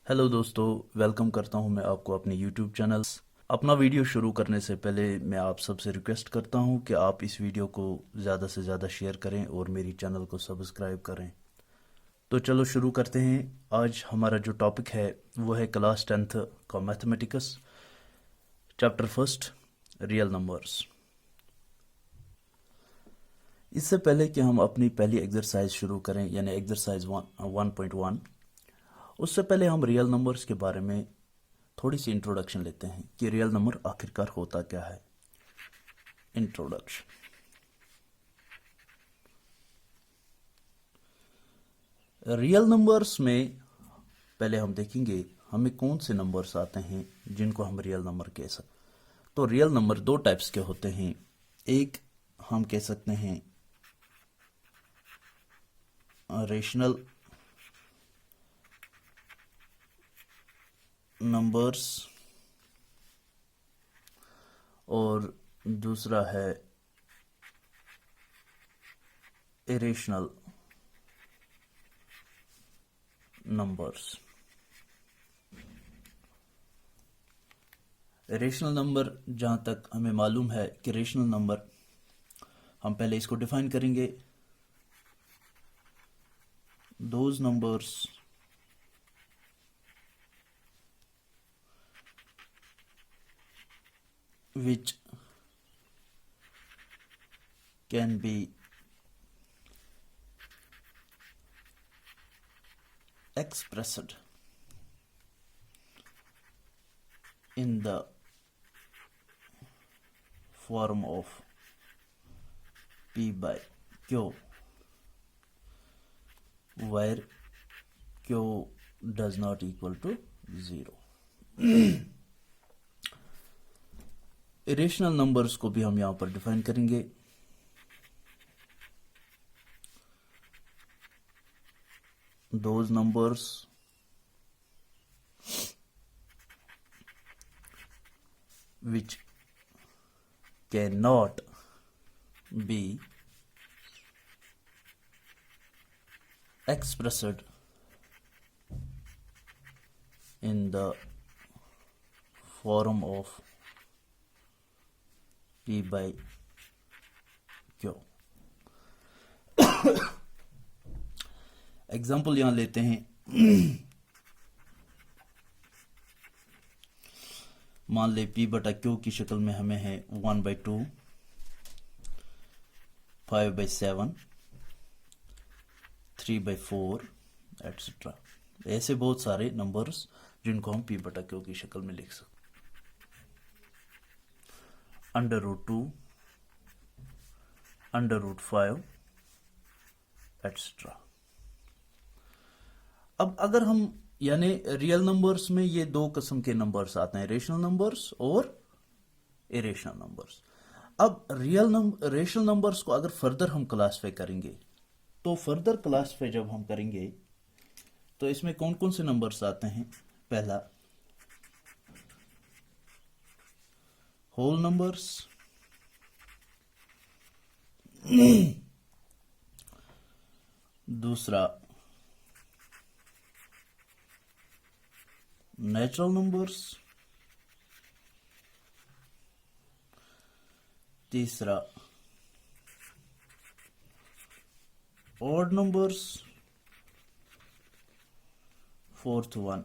Hello दोस्तों, welcome करता हूं मैं आपको अपने यूट्यूब चैनल। अपना वीडियो शुरू करने से पहले मैं आप सबसे रिक्वेस्ट करता हूं कि आप इस वीडियो को ज़्यादा से ज़्यादा शेयर करें और मेरी चैनल को सब्सक्राइब करें। तो चलो शुरू करते हैं। आज हमारा जो टॉपिक है वो है क्लास 10th का mathematics, chapter first, real numbers. इससे पहले कि हम अपनी पहली एक्सरसाइज शुरू करें यानी एक्सरसाइज 1.1, उससे पहले हम रियल नंबर्स के बारे में थोड़ी सी इंट्रोडक्शन लेते हैं कि रियल नंबर आखिरकार होता क्या है। इंट्रोडक्शन। रियल नंबर्स में पहले हम देखेंगे हमें कौन से नंबर्स आते हैं जिनको हम रियल नंबर कह सकते। तो रियल नंबर दो टाइप्स के होते हैं। एक हम कह सकते हैं रेशनल नंबर्स और दूसरा है इरेशनल नंबर्स। रेशनल नंबर जहाँ तक हमें मालूम है कि रेशनल नंबर, हम पहले इसको डिफाइन करेंगे। Those numbers which can be expressed in the form of P by Q, where Q does not equal to 0। Irrational numbers को भी हम यहां पर डिफाइन करेंगे। Those numbers which cannot be expressed in the form of P by Q। Example यहां लेते हैं। मान ले P बटा Q की शक्ल में हमें है 1/2, 5/7, 3/4 एटसेट्रा। ऐसे बहुत सारे नंबर्स जिनको हम P बटा Q की शक्ल में लिख सकते। √2, √5 एटसेट्रा। अब अगर हम यानी रियल नंबर्स में ये दो किस्म के नंबर्स आते हैं, रेशनल नंबर्स और इरेशनल नंबर्स। अब रेशनल नंबर्स को अगर फर्दर हम क्लासिफाई करेंगे, तो फर्दर क्लासिफाई जब हम करेंगे तो इसमें कौन कौन से नंबर्स आते हैं। पहला होल नंबर्स, दूसरा नेचुरल नंबर्स, तीसरा odd numbers, fourth one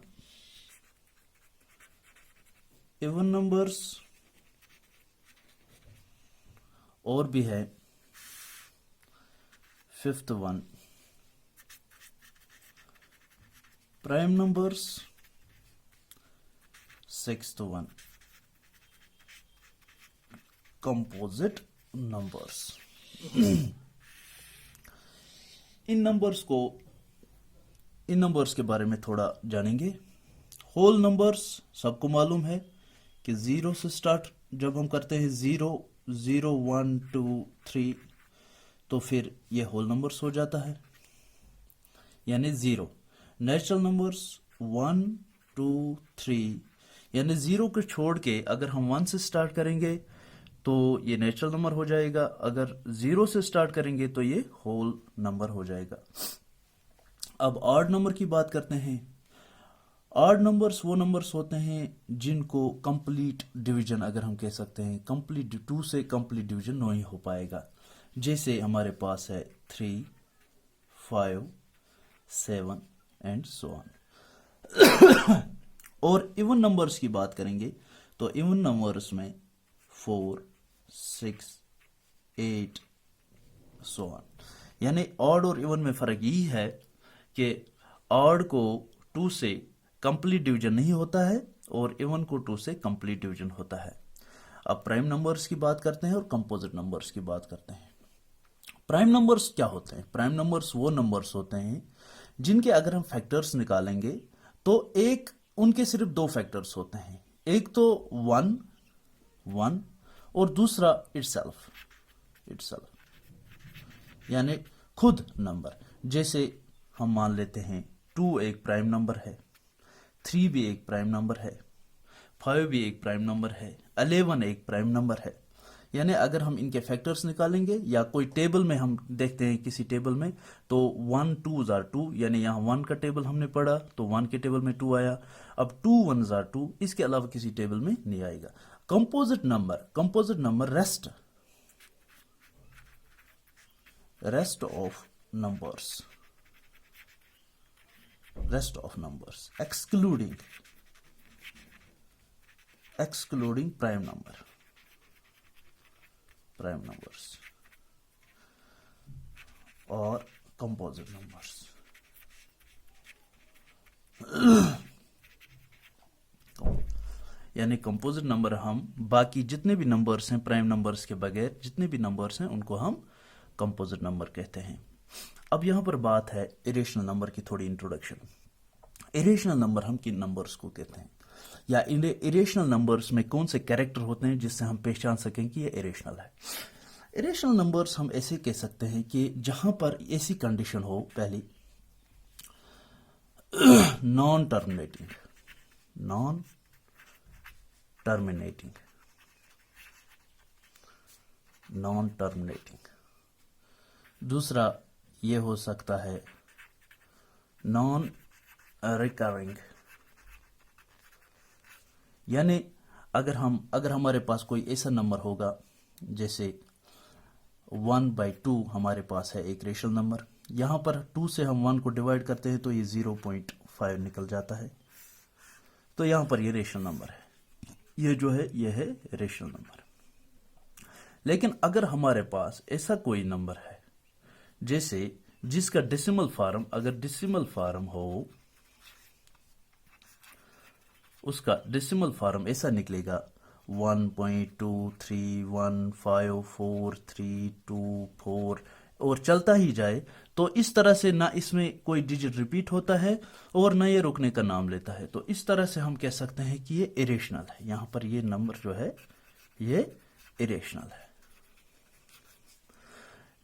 even numbers, और भी है fifth one prime numbers, sixth one composite numbers. इन नंबर्स के बारे में थोड़ा जानेंगे। होल नंबर्स सबको मालूम है कि जीरो से स्टार्ट जब हम करते हैं, 0 0 1 2 3, तो फिर ये होल नंबर्स हो जाता है यानी 0। नेचुरल नंबर्स 1 2 3 यानी 0 को छोड़ के अगर हम 1 से स्टार्ट करेंगे तो ये नेचुरल नंबर हो जाएगा, अगर 0 से स्टार्ट करेंगे तो ये होल नंबर हो जाएगा। अब ऑड नंबर की बात करते हैं। ऑड नंबर्स वो नंबर्स होते हैं जिनको कंप्लीट डिवीजन अगर हम कह सकते हैं, कंप्लीट 2 से कंप्लीट डिवीजन नहीं हो पाएगा। जैसे हमारे पास है 3, 5, 7 एंड सो ऑन। और इवन नंबर्स की बात करेंगे तो इवन नंबर्स में 4, 6, 8 सो ऑन। यानी ऑड और इवन में फर्क यही है कि ऑड को 2 से कंप्लीट डिवीजन नहीं होता है और इवन को 2 से कंप्लीट डिवीजन होता है। अब प्राइम नंबर्स की बात करते हैं और कंपोजिट नंबर्स की बात करते हैं। प्राइम नंबर्स क्या होते हैं? प्राइम नंबर्स वो नंबर्स होते हैं जिनके अगर हम फैक्टर्स निकालेंगे तो एक उनके सिर्फ 2 फैक्टर्स होते हैं, एक तो 1 और दूसरा इटसेल्फ यानी खुद नंबर। जैसे हम मान लेते हैं 2 एक प्राइम नंबर है, 3 भी एक प्राइम नंबर है, 5 भी एक प्राइम नंबर है, 11 एक प्राइम नंबर है। यानी अगर हम इनके फैक्टर्स निकालेंगे या कोई टेबल में हम देखते हैं किसी टेबल में तो 1 2 आर 2, यानी यहाँ 1 का टेबल हमने पढ़ा तो 1 के टेबल में 2 आया। अब 2 1 आर 2, इसके अलावा किसी टेबल में नहीं आएगा। Composite number rest of numbers excluding prime numbers और कंपोजिट नंबर्स। यानी कंपोजिट नंबर हम बाकी जितने भी नंबर्स हैं प्राइम नंबर्स के बगैर जितने भी नंबर्स हैं उनको हम कंपोजिट नंबर कहते हैं। अब यहां पर बात है इरेशनल नंबर की, थोड़ी इंट्रोडक्शन। इरेशनल नंबर हम किन नंबर्स को कहते हैं या इरेशनल नंबर्स में कौन से कैरेक्टर होते हैं जिससे हम पहचान सकें कि ये इरेशनल है। इरेशनल नंबर्स हम ऐसे कह सकते हैं कि जहां पर ऐसी कंडीशन हो, पहली नॉन टर्मिनेटिंग, दूसरा ये हो सकता है नॉन रिकरिंग। यानी अगर हमारे पास कोई ऐसा नंबर होगा जैसे 1/2 हमारे पास है एक रेशनल नंबर, यहां पर 2 से हम 1 को डिवाइड करते हैं तो ये 0.5 निकल जाता है, तो यहां पर ये रेशनल नंबर है, ये जो है ये है रेशनल नंबर। लेकिन अगर हमारे पास ऐसा कोई नंबर है जैसे जिसका डेसिमल फॉर्म हो, उसका डेसिमल फॉर्म ऐसा निकलेगा 1.23154324 और चलता ही जाए, तो इस तरह से ना इसमें कोई डिजिट रिपीट होता है और ना ये रुकने का नाम लेता है, तो इस तरह से हम कह सकते हैं कि ये इरेशनल है। यहां पर ये नंबर जो है ये इरेशनल है।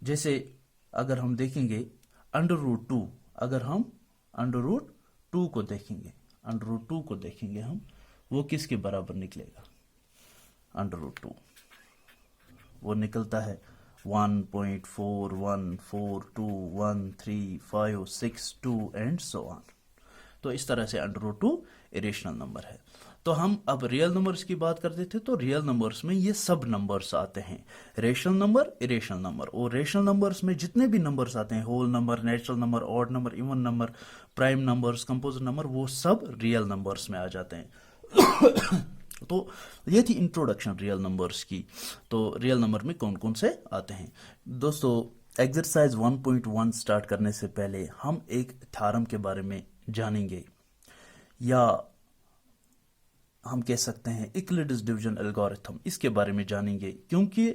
जैसे अगर हम देखेंगे √2, अगर हम √2 को देखेंगे हम, वो किसके बराबर निकलेगा? √2 वो निकलता है 1.41421356 एंड सो ऑन। तो इस तरह से √2 इरेशनल नंबर है। तो हम अब रियल नंबर्स की बात करते थे, तो रियल नंबर्स में ये सब नंबर्स आते हैं, रेशनल नंबर, इरेशनल नंबर। और रेशनल नंबर्स में जितने भी नंबर्स आते हैं, whole number, natural number, odd number, even number, prime numbers, composite number, वो सब रियल नंबर्स में आ जाते हैं। तो ये थी इंट्रोडक्शन रियल नंबर्स की। तो रियल नंबर में कौन कौन से आते हैं दोस्तों। एक्सरसाइज 1.1 स्टार्ट करने से पहले हम एक थ्योरम के बारे में जानेंगे, या हम कह सकते हैं यूक्लिड्स डिवीजन एल्गोरिथम, इसके बारे में जानेंगे, क्योंकि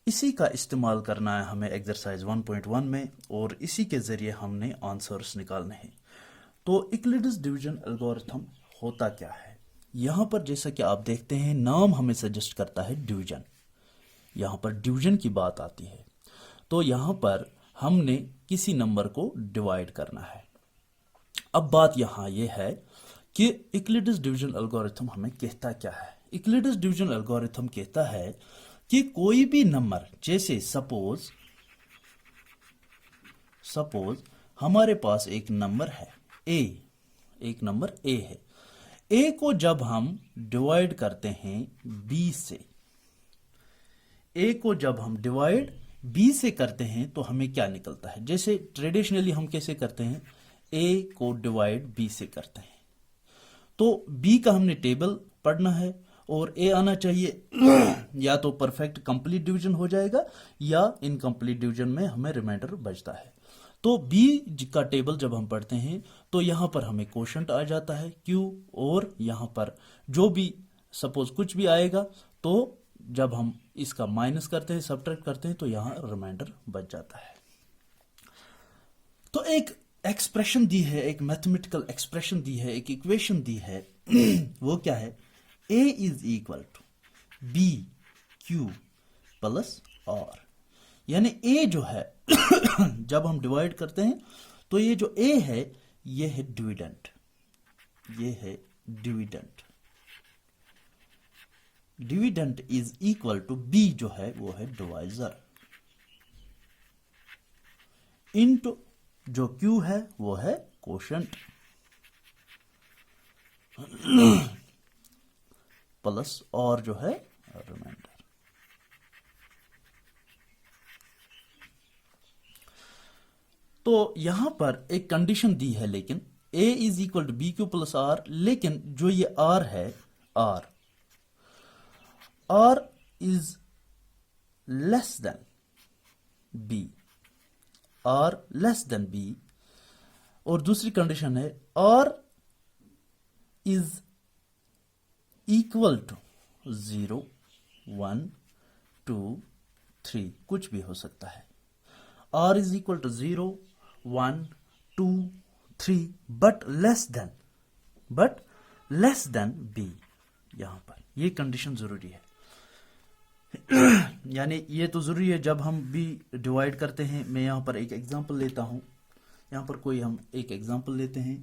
इसी का इस्तेमाल करना है हमें एक्सरसाइज 1.1 में और इसी के जरिए हमने आंसर्स निकालने हैं। तो यूक्लिड्स डिवीजन एल्गोरिथम होता क्या है? यहां पर जैसा कि आप देखते हैं नाम हमें सजेस्ट करता है डिवीजन, यहां पर डिवीजन की बात आती है। तो यहां पर हमने किसी नंबर को डिवाइड करना है। अब बात यहां यह है कि यूक्लिड्स डिवीजन एल्गोरिथम हमें कहता क्या है। यूक्लिड्स डिवीजन एल्गोरिथम कहता है कि कोई भी नंबर, जैसे सपोज हमारे पास एक नंबर है a, एक नंबर ए है। ए को जब हम डिवाइड करते हैं बी से, ए को जब हम डिवाइड बी से करते हैं तो हमें क्या निकलता है? जैसे ट्रेडिशनली हम कैसे करते हैं, ए को डिवाइड बी से करते हैं, तो बी का हमने टेबल पढ़ना है और ए आना चाहिए या तो परफेक्ट कंप्लीट डिवीजन हो जाएगा या इनकम्प्लीट डिवीजन में हमें रिमाइंडर बचता है। तो बी का टेबल जब हम पढ़ते हैं तो यहां पर हमें क्वोशंट आ जाता है क्यू, और यहां पर जो भी सपोज कुछ भी आएगा तो जब हम इसका माइनस करते हैं, सब्ट्रैक्ट करते हैं, तो यहां रिमाइंडर बच जाता है। तो एक एक्सप्रेशन दी है, एक मैथमेटिकल एक्सप्रेशन दी है, एक इक्वेशन दी है वो क्या है? A is equal to B Q plus R, यानी A जो है जब हम डिवाइड करते हैं तो ये जो A है ये है डिविडेंड, ये है dividend. Dividend is equal to B जो है वो है डिवाइजर, इनटू जो Q है वो है क्वोशंट, प्लस और जो है रिमाइंडर। तो यहां पर एक कंडीशन दी है, लेकिन A is equal to B Q plus R, लेकिन जो ये R है, R is less than B, R less than B, और दूसरी कंडीशन है R इज इक्वल टू 0 1 2 3, कुछ भी हो सकता है। R is equal to 0 1 2 3 but less than B। यहां पर ये कंडीशन जरूरी है यानी ये तो जरूरी है जब हम B डिवाइड करते हैं। मैं यहां पर एक एग्जांपल लेता हूं, यहां पर कोई हम एक एग्जांपल लेते हैं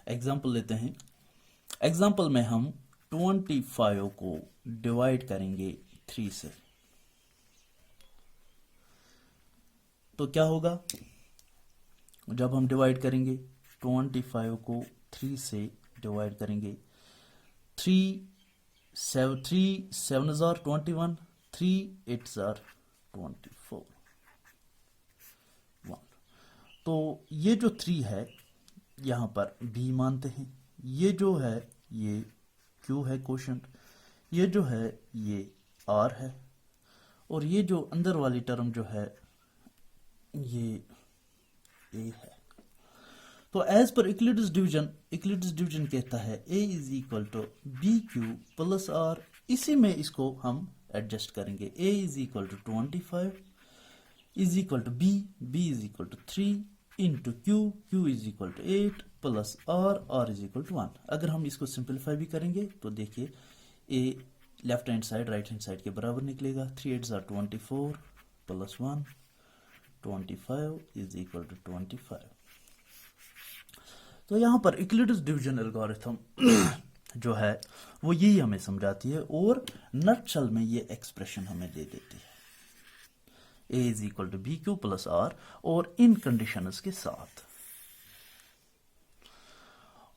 एग्जाम्पल लेते हैं। एग्जाम्पल में हम 25 को डिवाइड करेंगे 3 से, तो क्या होगा? जब हम डिवाइड करेंगे 25 को 3 से डिवाइड करेंगे, 3 7 जार 21, 3 8 जार 24 1। तो ये जो 3 है यहां पर B मानते हैं, ये जो है ये Q है क्वोशंट, ये जो है ये R है, और ये जो अंदर वाली टर्म जो है ये A है। तो एज पर इक्लिप्स डिवीजन कहता है A is equal to B Q plus R. इसी में इसको हम एडजस्ट करेंगे। A is equal to 25 is equal to B, B is equal to 3 into Q is equal to 8 plus R is equal to 1। अगर हम इसको simplify भी करेंगे तो देखिए A left hand side right hand side के बराबर निकलेगा। 3 8 जार 24 प्लस 1 25 इज इक्वल टू 25। तो यहां पर इक्लिप्स डिवीजन एल्गोरिथम जो है वो यही हमें समझाती है, और नटशल में ये एक्सप्रेशन हमें दे देती है A is equal to B Q plus R, और इन कंडीशंस के साथ।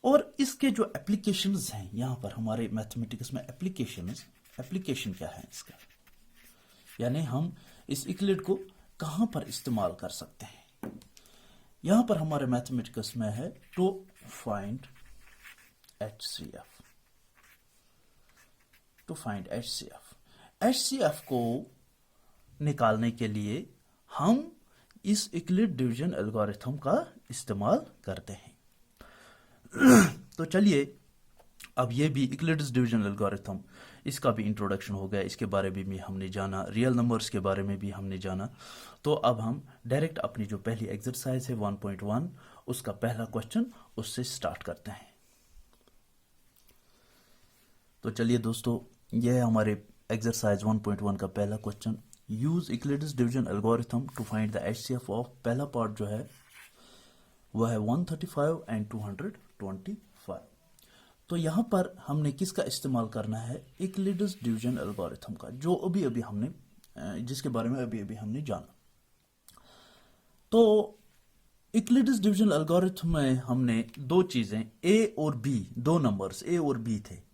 और इसके जो एप्लीकेशंस हैं यहां पर हमारे मैथमेटिक्स में एप्लीकेशन क्या है इसका, यानी हम इस इक्लिड को कहां पर इस्तेमाल कर सकते हैं। यहां पर हमारे मैथमेटिक्स में है टू फाइंड HCF को निकालने के लिए हम इस इक्लिड डिवीजन एल्गोरिथम का इस्तेमाल करते हैं। तो चलिए अब ये भी इक्लिप्स डिवीजन एल्गोरिथम, इसका भी इंट्रोडक्शन हो गया, इसके बारे में भी हमने जाना, रियल नंबर्स के बारे में भी हमने जाना। तो अब हम डायरेक्ट अपनी जो पहली एक्सरसाइज है 1.1 उसका पहला क्वेश्चन उससे स्टार्ट करते हैं। तो चलिए दोस्तों, यह है हमारे एक्सरसाइज 1.1 का पहला question. Use Euclid's division algorithm to find the HCF of. पहला पार्ट जो है वह है 135 एंड 225। तो यहां पर हमने किसका इस्तेमाल करना है? इक्लिप्स डिवीजन एल्गोरिथम का, जो अभी हमने जिसके बारे में अभी हमने जाना। तो यूक्लिड्स डिवीजन एल्गोरिथम में हमने दो चीजें ए और बी, दो नंबर्स ए और बी थे।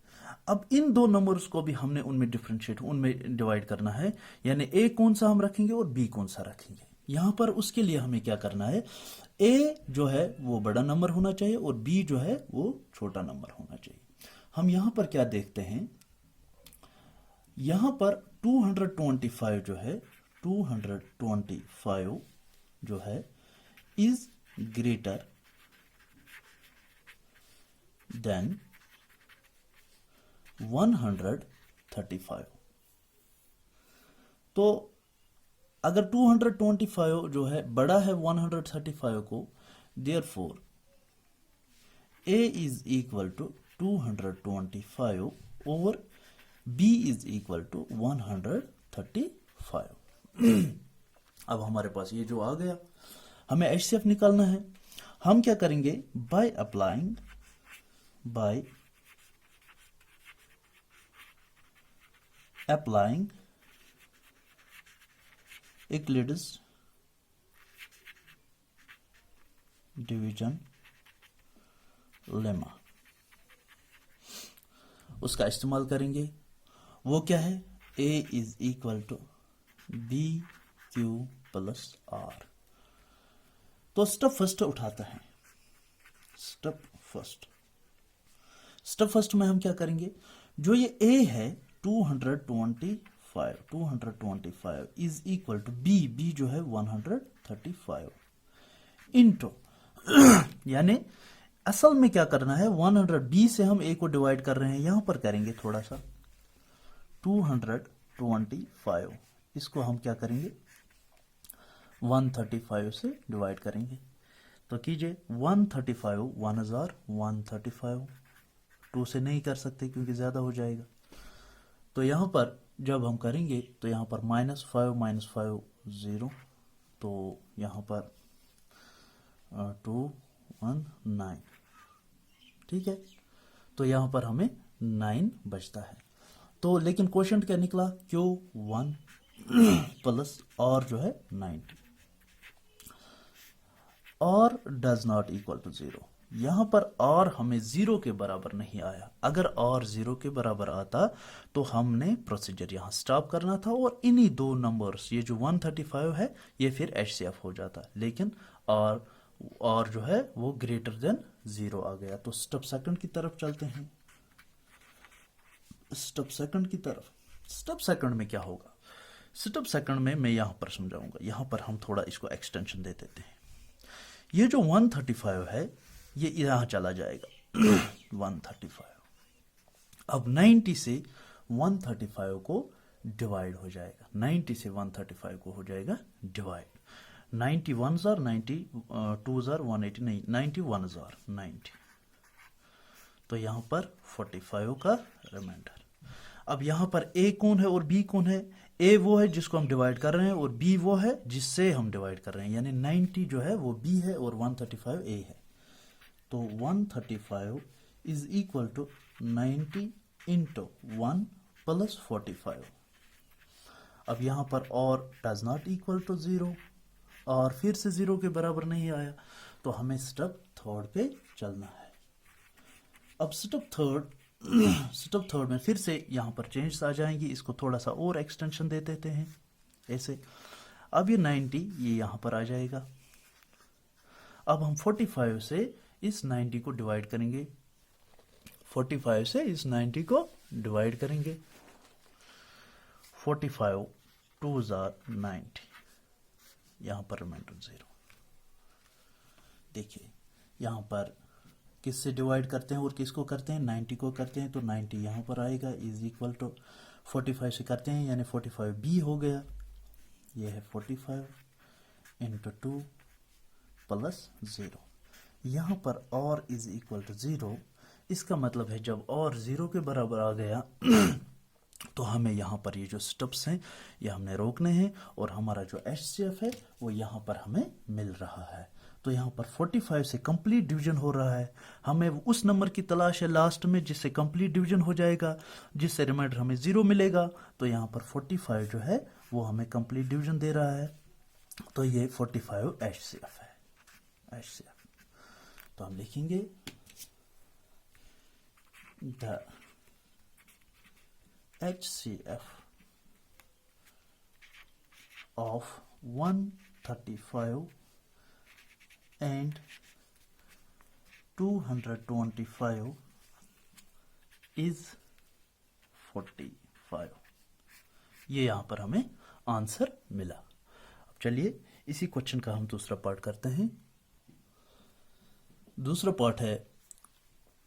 अब इन दो नंबर्स को भी हमने उनमें डिफरेंशिएट, उनमें डिवाइड करना है, यानी ए कौन सा हम रखेंगे और बी कौन सा रखेंगे। यहां पर उसके लिए हमें क्या करना है, ए जो है वो बड़ा नंबर होना चाहिए और बी जो है वो छोटा नंबर होना चाहिए। हम यहां पर क्या देखते हैं, यहां पर 225 जो है, 225 जो है इज ग्रेटर देन 135। तो अगर 225 जो है बड़ा है 135 को, therefore a is equal to 225 और b इज इक्वल टू 135। अब हमारे पास ये जो आ गया, हमें HCF निकालना है। हम क्या करेंगे, by applying Euclid's division lemma, उसका इस्तेमाल करेंगे। वो क्या है, a is equal to B Q plus R. तो स्टेप फर्स्ट उठाता है, स्टेप फर्स्ट में हम क्या करेंगे, जो ये a है 225 इज इक्वल टू b जो है 135 इंटू यानी असल में क्या करना है, 100 से हम a को डिवाइड कर रहे हैं, यहां पर करेंगे थोड़ा सा 225, इसको हम क्या करेंगे 135 से डिवाइड करेंगे। तो कीजिए 135 135, 2 से नहीं कर सकते क्योंकि ज्यादा हो जाएगा। तो यहां पर जब हम करेंगे तो यहां पर -5 0, तो यहां पर 219, ठीक है। तो यहां पर हमें 9 बचता है। तो लेकिन क्वोशंट क्या निकला, Q1 प्लस और जो है 90 और डज नॉट इक्वल टू 0। यहां पर और हमें 0 के बराबर नहीं आया। अगर और 0 के बराबर आता तो हमने प्रोसीजर यहां स्टॉप करना था और इन्हीं दो नंबर्स, ये जो 135 है ये फिर HCF हो जाता, लेकिन और जो है वो ग्रेटर देन 0 आ गया। तो स्टेप सेकंड की तरफ चलते हैं, स्टेप सेकंड में क्या होगा, स्टेप सेकंड में मैं यहां पर समझाऊंगा। यहां पर हम थोड़ा इसको एक्सटेंशन दे देते हैं। ये जो 135 है ये यहां चला जाएगा 135। अब 90 से 135 को डिवाइड हो जाएगा, 90 से 135 को हो जाएगा divide. 90 1s are 90, 2s are 180, नहीं 90 1s are 90। तो यहां पर 45 का रिमाइंडर। अब यहां पर A कौन है और B कौन है, A वो है जिसको हम डिवाइड कर रहे हैं और B वो है जिससे हम डिवाइड कर रहे हैं, यानी 90 जो है वो B है और 135 A है। तो 135 is equal to 90 into 1 plus 45। अब यहां पर और डज नॉट इक्वल टू 0 और फिर से 0 के बराबर नहीं आया, तो हमें स्टेप थर्ड पे चलना है। अब स्टेप थर्ड में फिर से यहां पर चेंज आ जाएंगी, इसको थोड़ा सा और एक्सटेंशन दे देते हैं ऐसे। अब ये 90 ये यहां पर आ जाएगा। अब हम 45 से इस 90 को डिवाइड करेंगे, 45 से इस 90 को डिवाइड करेंगे। 45 2s are 90, यहां पर रिमाइंडर 0। देखिए यहां पर किससे डिवाइड करते हैं और किसको करते हैं, 90 को करते हैं, तो 90 यहां पर आएगा इज इक्वल टू 45 से करते हैं यानी 45 B हो गया। ये है 45 इंटू 2 प्लस 0। यहां पर और इज इक्वल टू 0, इसका मतलब है जब और 0 के बराबर आ गया तो हमें यहाँ पर ये जो स्टेप्स हैं ये हमने रोकने हैं और हमारा जो HCF है वो यहाँ पर हमें मिल रहा है। तो यहाँ पर 45 से कंप्लीट डिवीजन हो रहा है, हमें उस नंबर की तलाश है लास्ट में जिससे कंप्लीट डिवीजन हो जाएगा, जिससे रिमाइंडर हमें 0 मिलेगा। तो यहाँ पर 45 जो है वो हमें कंप्लीट डिवीजन दे रहा है। तो ये 45 HCF है, HCF। तो हम लिखेंगे the HCF of 135 and 225 is 45। ये यहां पर हमें आंसर मिला। अब चलिए इसी क्वेश्चन का हम दूसरा पार्ट करते हैं। दूसरा पार्ट है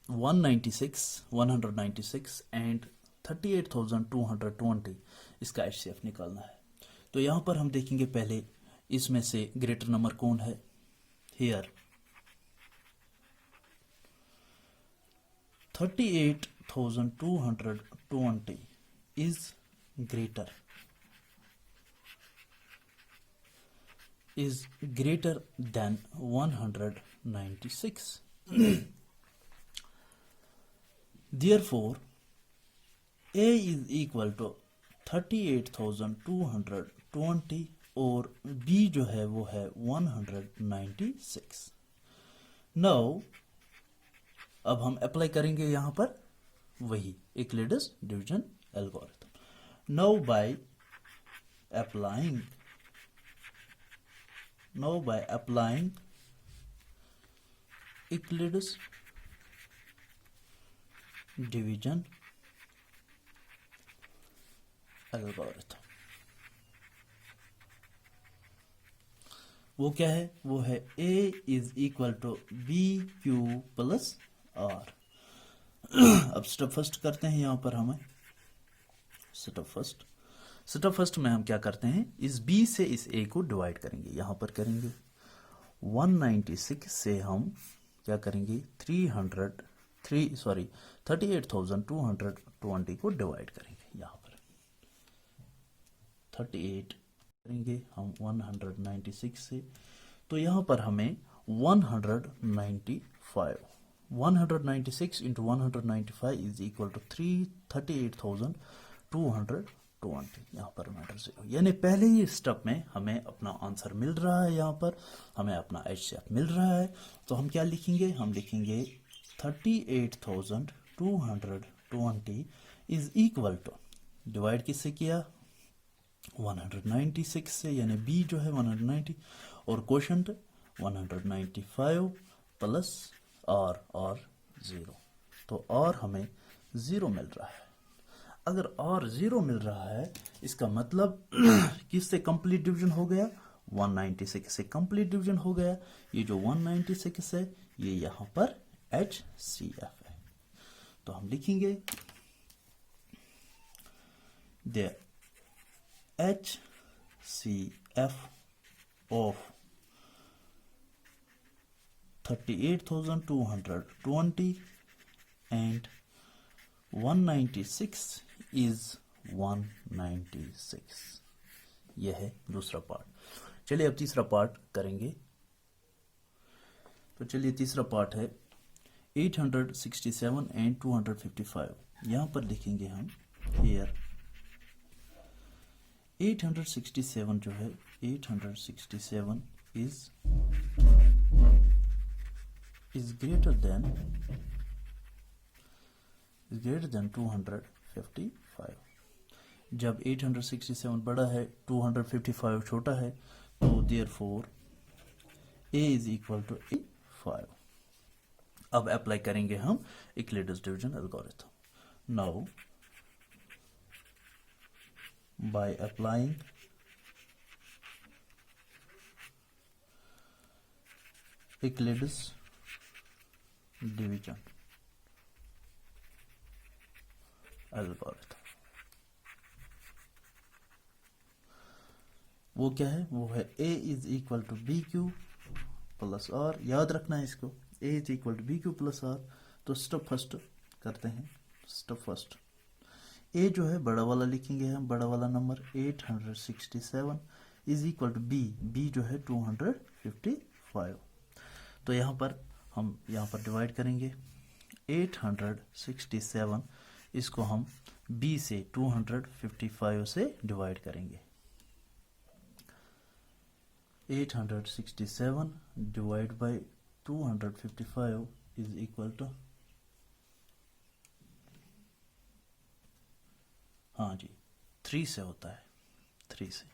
196 एंड 38,220, इसका HCF निकालना है। तो यहां पर हम देखेंगे पहले इसमें से ग्रेटर नंबर कौन है। Here 38,220 is greater than 196। Therefore, A is equal to 38,220 और B जो है वो है 196। Now अब हम अप्लाई करेंगे यहां पर वही Euclid's division algorithm. Now by applying Euclid's division algorithm, वो क्या है, वो है A is equal to B Q plus are. अब स्टेप फर्स्ट करते हैं यहां पर हमें। स्टेप फर्स्ट में हम क्या करते हैं, इस B से इस A को डिवाइड करेंगे। यहां पर करेंगे 196 से हम क्या करेंगे 38,220 को डिवाइड करेंगे। यहां पर 38 करेंगे हम 196 से, तो यहां पर हमें 196 इंटू 195 इज इक्वल टू 38,220। यहाँ पर मैटर 0, यानी पहले ही स्टेप में हमें अपना आंसर मिल रहा है। यहाँ पर हमें अपना HCF मिल रहा है। तो हम क्या लिखेंगे, हम लिखेंगे 38,220 इज इक्वल टू, डिवाइड किससे किया 196 से, यानी B जो है 190 और क्वोशंट 195 प्लस R और 0। तो R हमें 0 मिल रहा है। अगर R 0 मिल रहा है इसका मतलब किससे कंप्लीट डिवीजन हो गया, 196 से कंप्लीट डिवीजन हो गया। ये जो 196 है ये यहां पर HCF है। तो हम लिखेंगे the HCF of 38,220 and 196 is 196। यह है दूसरा पार्ट। चलिए अब तीसरा पार्ट करेंगे। तो चलिए तीसरा पार्ट है 867 एंड 255। यहां पर लिखेंगे हम हियर 867 जो है 867 is greater than 255। जब 867 बड़ा है 255 छोटा है, तो therefore A is equal to 5। अब अप्लाई करेंगे हम Euclid's division algorithm. Now by applying Euclid's division algorithm, वो क्या है, वो है A is equal to BQ plus R। याद रखना है इसको, A is equal to BQ plus R। तो स्टेप फर्स्ट करते हैं। स्टेप फर्स्ट A जो है बड़ा वाला लिखेंगे हम, बड़ा वाला number 867 is equal to B जो है 255। तो यहाँ पर हम यहाँ पर डिवाइड करेंगे 867, इसको हम B से 255 से डिवाइड करेंगे। 867 divide by 255 is equal to, हाँ जी 3 से होता है, 3 से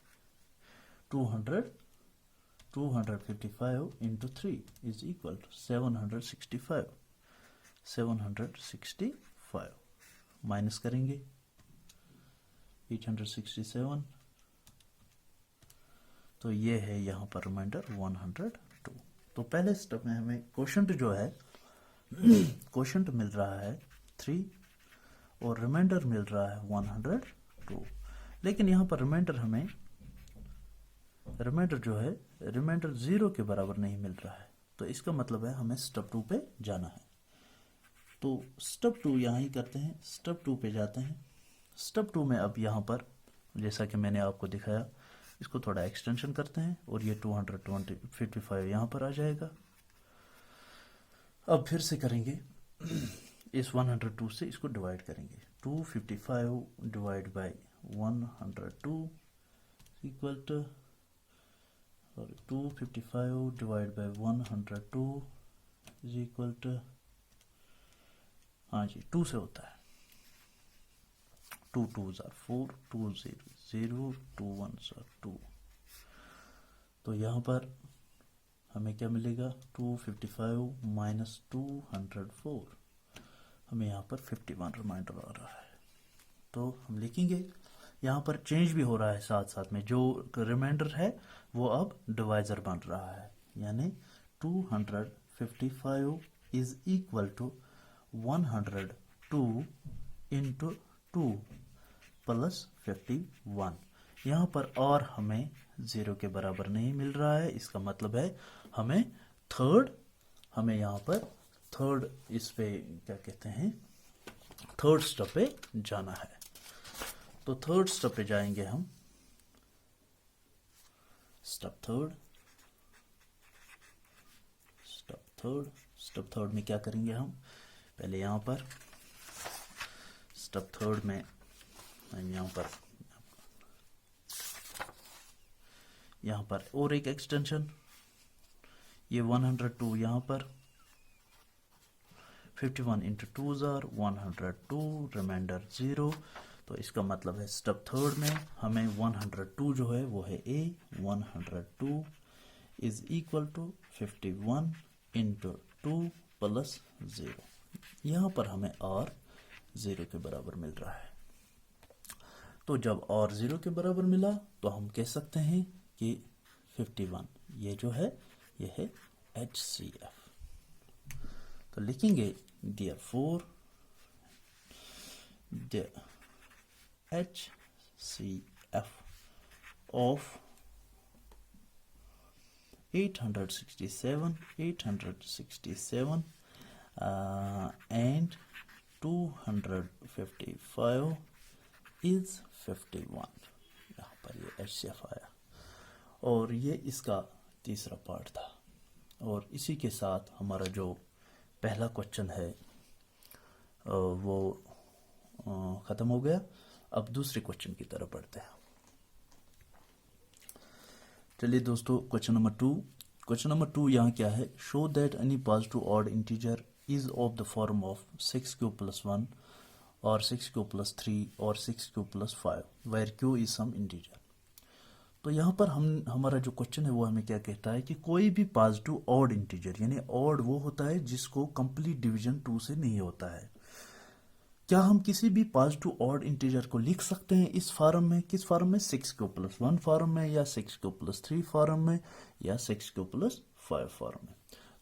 255 into 3 is equal to 765 minus करेंगे 867, तो ये है यहाँ पर रिमाइंडर 102। तो पहले स्टेप में हमें क्वोशंट जो है क्वोशंट मिल रहा है 3 और रिमाइंडर मिल रहा है 102, लेकिन यहाँ पर रिमाइंडर जो है रिमाइंडर 0 के बराबर नहीं मिल रहा है, तो इसका मतलब है हमें स्टेप 2 पे जाना है। तो स्टेप 2 यहाँ ही करते हैं, स्टेप 2 पे जाते हैं। स्टेप 2 में अब यहाँ पर जैसा कि मैंने आपको दिखाया, इसको थोड़ा एक्सटेंशन करते हैं और ये 255 यहाँ पर आ जाएगा। अब फिर से करेंगे, इस 102 से इसको डिवाइड करेंगे, 255 divide by 102 equal to, 255 divide by 102 is equal to, हाँ जी 2 से होता है, 2 2s are 4, 2 0 0, 2 1s are 2। तो यहाँ पर हमें क्या मिलेगा, 255 माइनस 204, हमें यहाँ पर 51 रिमाइंडर आ रहा है। तो हम लिखेंगे, यहाँ पर चेंज भी हो रहा है साथ साथ में, जो रिमाइंडर है वो अब डिवाइजर बन रहा है, यानी 255 is equal to 102 into 2 plus 51। यहाँ पर और हमें 0 के बराबर नहीं मिल रहा है, इसका मतलब है हमें यहाँ पर थर्ड, इस पे क्या कहते हैं, थर्ड स्टेप पे जाना है। तो थर्ड स्टेप पे जाएंगे हम, स्टेप थर्ड में क्या करेंगे हम, पहले यहाँ पर स्टेप थर्ड में यहाँ पर और एक एक्सटेंशन, ये 102 यहाँ पर, 51 इंटू 2s are 102, रिमाइंडर 0। तो इसका मतलब है स्टेप थर्ड में हमें 102 जो है वो है A, 102 is equal to 51 into 2 plus 0। यहाँ पर हमें R 0 के बराबर मिल रहा है। तो जब R 0 के बराबर मिला तो हम कह सकते हैं कि 51 ये जो है ये है HCF। तो लिखेंगे therefore the HCF of 867 and 255 is 51। यहाँ पर ये HCF आया और ये इसका तीसरा पार्ट था। और इसी के साथ हमारा जो पहला क्वेश्चन है वो ख़त्म हो गया। अब दूसरे क्वेश्चन की तरफ बढ़ते हैं। चलिए दोस्तों, क्वेश्चन नंबर 2 यहाँ क्या है, show that any positive odd integer is of the form of 6q+1 और 6q+3 और 6q+5 where q is some integer. तो यहाँ पर हमारा जो क्वेश्चन है वो हमें क्या कहता है कि कोई भी पॉजिटिव ऑड इंटीजर, यानी ऑड वो होता है जिसको कंप्लीट डिवीजन 2 से नहीं होता है, क्या हम किसी भी पॉजिटिव ऑड इंटीजर को लिख सकते हैं इस फॉर्म में? किस फॉर्म में? 6q+1 फॉर्म में, या 6q+3 फॉर्म में, या 6q+5 फॉर्म में।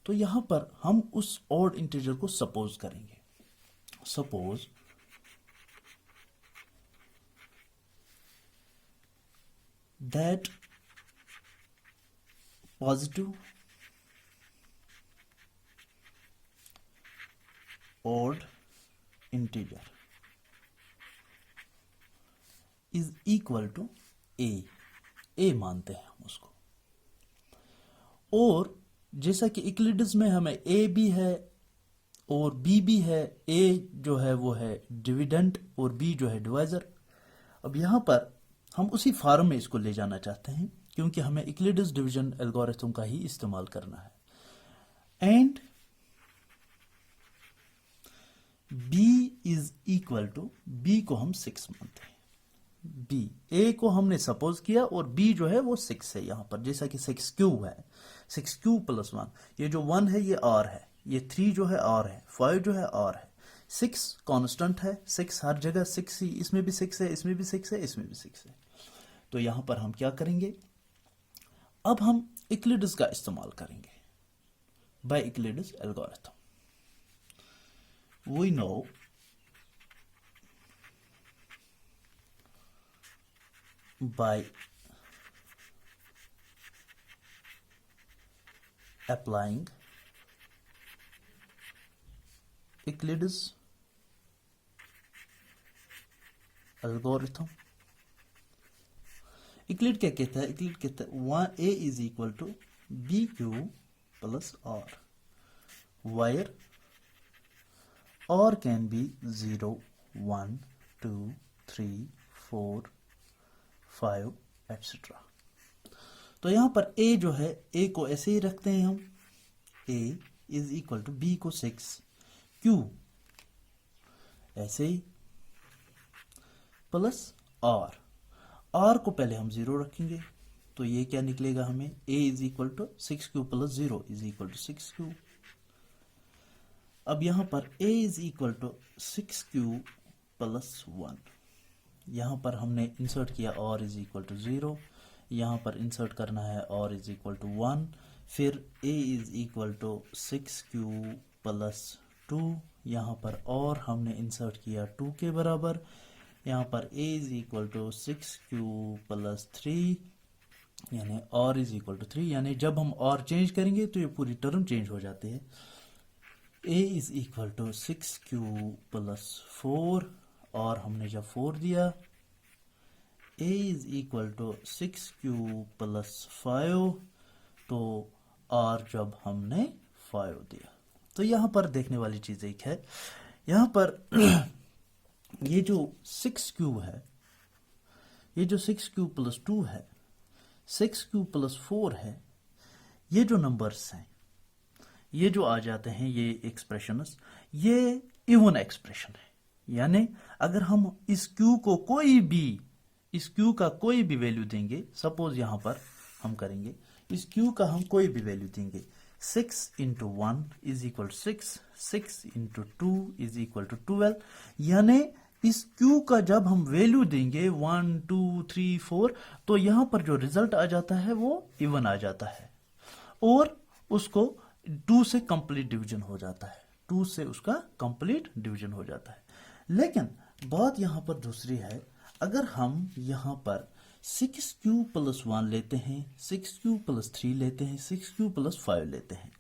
तो यहाँ पर हम उस ऑड इंटीजर को सपोज करेंगे। Suppose that positive odd integer is equal to a मानते हैं हम उसको। और जैसा कि इक्लिडिस में हमें a भी है और b भी है, a जो है वो है डिविडेंट और b जो है डिवाइजर। अब यहाँ पर हम उसी फॉर्म में इसको ले जाना चाहते हैं क्योंकि हमें यूक्लिड्स डिवीजन एल्गोरिथम का ही इस्तेमाल करना है। And b is equal to, b को हम 6 मानते हैं। b, a को हमने सपोज किया और b जो है वो 6 है यहाँ पर, जैसा कि 6q है, 6q प्लस 1, ये जो 1 है ये r है, ये 3 जो है r है, 5 जो है r है, 6 कांस्टेंट है, 6 हर जगह 6 ही, इसमें भी 6 है, इसमें भी 6 है, इसमें भी 6 है। तो यहां पर हम क्या करेंगे, अब हम यूक्लिड्स का इस्तेमाल करेंगे by Euclid's algorithm. We know by applying Euclid's algorithm। Euclid क्या कहता है, यूक्लिड कहता है a is equal to B Q plus R, where R can be 0 1 2 3 4 5 etcetera. तो यहां पर a जो है, a को ऐसे ही रखते हैं हम, a is equal to b को 6, q ऐसे ही प्लस r को पहले हम 0 रखेंगे, तो ये क्या निकलेगा हमें, a is equal to 6q plus 0 is equal to 6q। अब यहां पर a is equal to 6q plus 1, यहां पर हमने इंसर्ट किया r इज इक्वल टू 0, यहां पर इंसर्ट करना है r इज इक्वल टू 1, फिर a is equal to 6q plus 2, यहां पर और हमने इंसर्ट किया 2 के बराबर, यहां पर a is equal to 6q plus 3, यानी r इज इक्वल टू 3, यानी जब हम r चेंज करेंगे तो ये पूरी टर्म चेंज हो जाती है। a is equal to 6q plus 4, और हमने जब 4 दिया, a is equal to 6q plus 5, तो r जब हमने 5 दिया। तो यहाँ पर देखने वाली चीज एक है, यहाँ पर ये जो 6q है, ये जो 6q प्लस 2 है, 6q प्लस 4 है, ये जो नंबर्स हैं, ये जो आ जाते हैं, ये एक्सप्रेशंस, ये इवन एक्सप्रेशन है। यानी अगर हम इस q को कोई भी, इस q का कोई भी वैल्यू देंगे, सपोज यहां पर हम करेंगे, इस q का हम कोई भी वैल्यू देंगे, 6 into 1 is equal 6 into 2 is equal to 12, यानी इस q का जब हम वैल्यू देंगे 1 2 3 4, तो यहां पर जो रिजल्ट आ जाता है वो इवन आ जाता है, और उसको 2 से कंप्लीट डिवीजन हो जाता है, 2 से उसका कंप्लीट डिवीजन हो जाता है। लेकिन बात यहां पर दूसरी है, अगर हम यहां पर 6q प्लस 1 लेते हैं, 6q प्लस 3 लेते हैं, 6q प्लस 5 लेते हैं,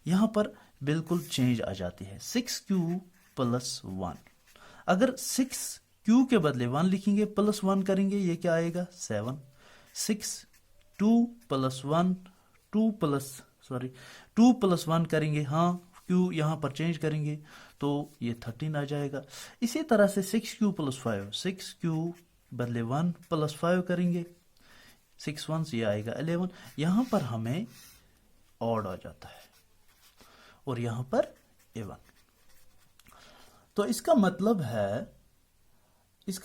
यहां पर बिल्कुल चेंज आ जाती है। 6q प्लस 1, अगर 6q के बदले 1 लिखेंगे, प्लस 1 करेंगे, ये क्या आएगा 7, 6 2 प्लस 1 2 प्लस 1 करेंगे, हाँ q यहां पर चेंज करेंगे तो ये 13 आ जाएगा। इसी तरह से 6q प्लस 5, 6q बदले 1 प्लस 5 करेंगे, 6 1 ये आएगा 11, यहां पर हमें ऑड आ जाता है और यहां पर इवन। तो इसका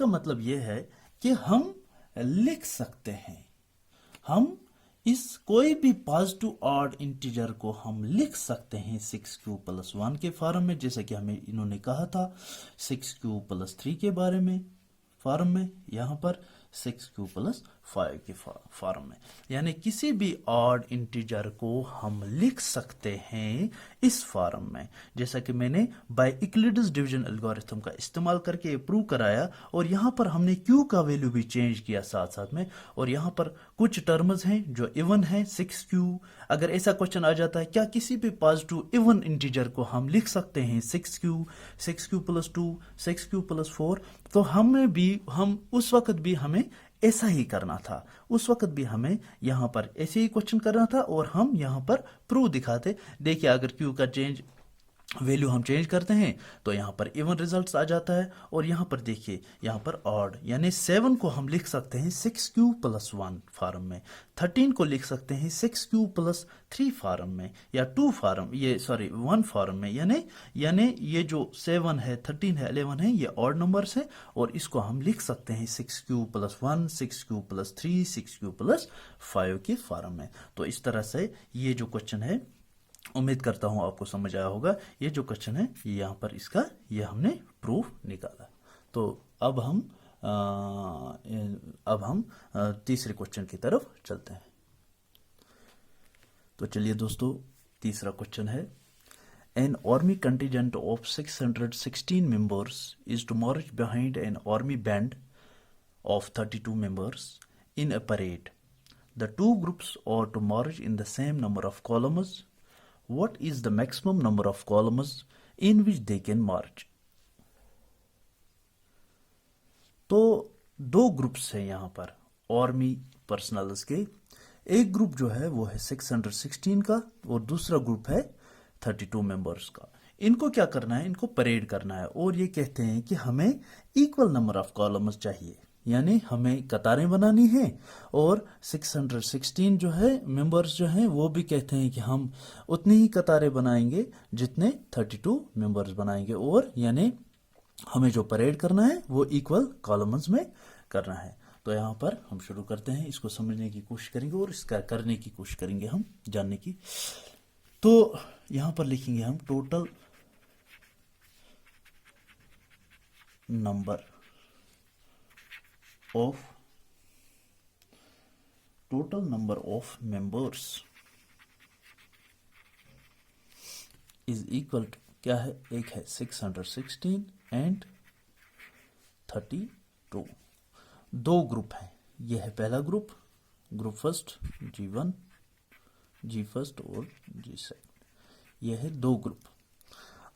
मतलब ये है कि हम लिख सकते हैं, हम इस कोई भी पॉजिटिव ऑड इंटीजर को हम लिख सकते हैं 6q प्लस 1 के फॉर्म में, जैसे कि हमें इन्होंने कहा था 6q प्लस 3 के बारे में फॉर्म में, यहां पर 6q प्लस 5 के फॉर्म में, यानी किसी भी ऑड इंटीजर को हम लिख सकते हैं इस फॉर्म में, जैसा कि मैंने बाय यूक्लिड्स डिवीजन एल्गोरिथम का इस्तेमाल करके प्रूव कराया। और यहां पर हमने q का वैल्यू भी चेंज किया साथ साथ में, और यहां पर कुछ टर्म्स हैं जो इवन है 6q। अगर ऐसा क्वेश्चन आ जाता है क्या किसी भी पॉजिटिव इवन इंटीजर को हम लिख सकते हैं 6q प्लस 2, 6q प्लस 4, तो हम उस वक्त भी हमें ऐसा ही करना था, उस वक्त भी हमें यहां पर ऐसे ही क्वेश्चन करना था और हम यहां पर प्रूफ दिखाते। देखिए अगर q का चेंज वैल्यू हम चेंज करते हैं तो यहाँ पर इवन रिजल्ट्स आ जाता है। और यहाँ पर देखिए, यहाँ पर ऑड यानी 7 को हम लिख सकते हैं 6 क्यू + 1 फॉर्म में, 13 को लिख सकते हैं 6 क्यू + 3 फॉर्म में, या 2 फॉर्म, ये सॉरी 1 फॉर्म में। यानी ये जो 7 है, 13 है, 11 है, ये ऑड नंबर्स है, और इसको हम लिख सकते हैं 6 क्यू + 1, 6 क्यू + 3, 6 क्यू + 5 के फॉर्म में। तो इस तरह से ये जो क्वेश्चन है, उम्मीद करता हूं आपको समझ आया होगा। ये जो क्वेश्चन है ये यहाँ पर इसका ये हमने प्रूफ निकाला। तो अब हम तीसरे क्वेश्चन की तरफ चलते हैं। तो चलिए दोस्तों, तीसरा क्वेश्चन है, an army contingent of 616 members is to march behind an army band of 32 members in a parade. The two groups are to march in the same number of columns. What is the maximum number of columns in which they can march? तो दो groups हैं यहाँ पर army personnels के। एक group जो है वो है 616 का, और दूसरा ग्रुप है 32 मेंबर्स का। इनको क्या करना है, इनको परेड करना है, और ये कहते हैं कि हमें इक्वल नंबर ऑफ कॉलम्स चाहिए, यानी हमें कतारें बनानी है। और 616 जो है मेंबर्स जो हैं वो भी कहते हैं कि हम उतनी ही कतारें बनाएंगे जितने 32 मेंबर्स बनाएंगे, और यानी हमें जो परेड करना है वो इक्वल कॉलम्स में करना है। तो यहाँ पर हम शुरू करते हैं, इसको समझने की कोशिश करेंगे और इसका करने की कोशिश करेंगे हम जानने की। तो यहाँ पर लिखेंगे हम total number of members is equal to, क्या है, एक है 616 एंड 32। दो ग्रुप हैं, यह है पहला group first G1, G first और G सेकंड, यह है दो ग्रुप।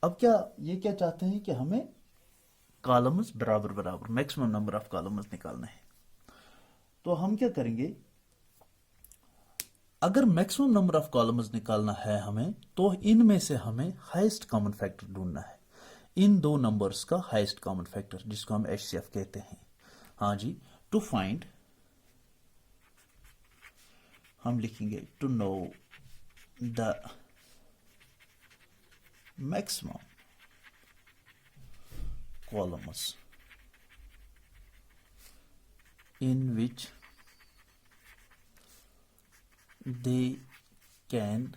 अब ये क्या चाहते हैं कि हमें कॉलम्स बराबर मैक्सिमम नंबर ऑफ कॉलम्स निकालना है। तो हम क्या करेंगे, अगर मैक्सिमम नंबर ऑफ कॉलम्स निकालना है हमें, तो इनमें से हमें हाईएस्ट कॉमन फैक्टर ढूंढना है। इन दो नंबर्स का हाईएस्ट कॉमन फैक्टर, जिसको हम HCF कहते हैं। हाँ जी, टू फाइंड हम लिखेंगे to know the maximum columns in which they can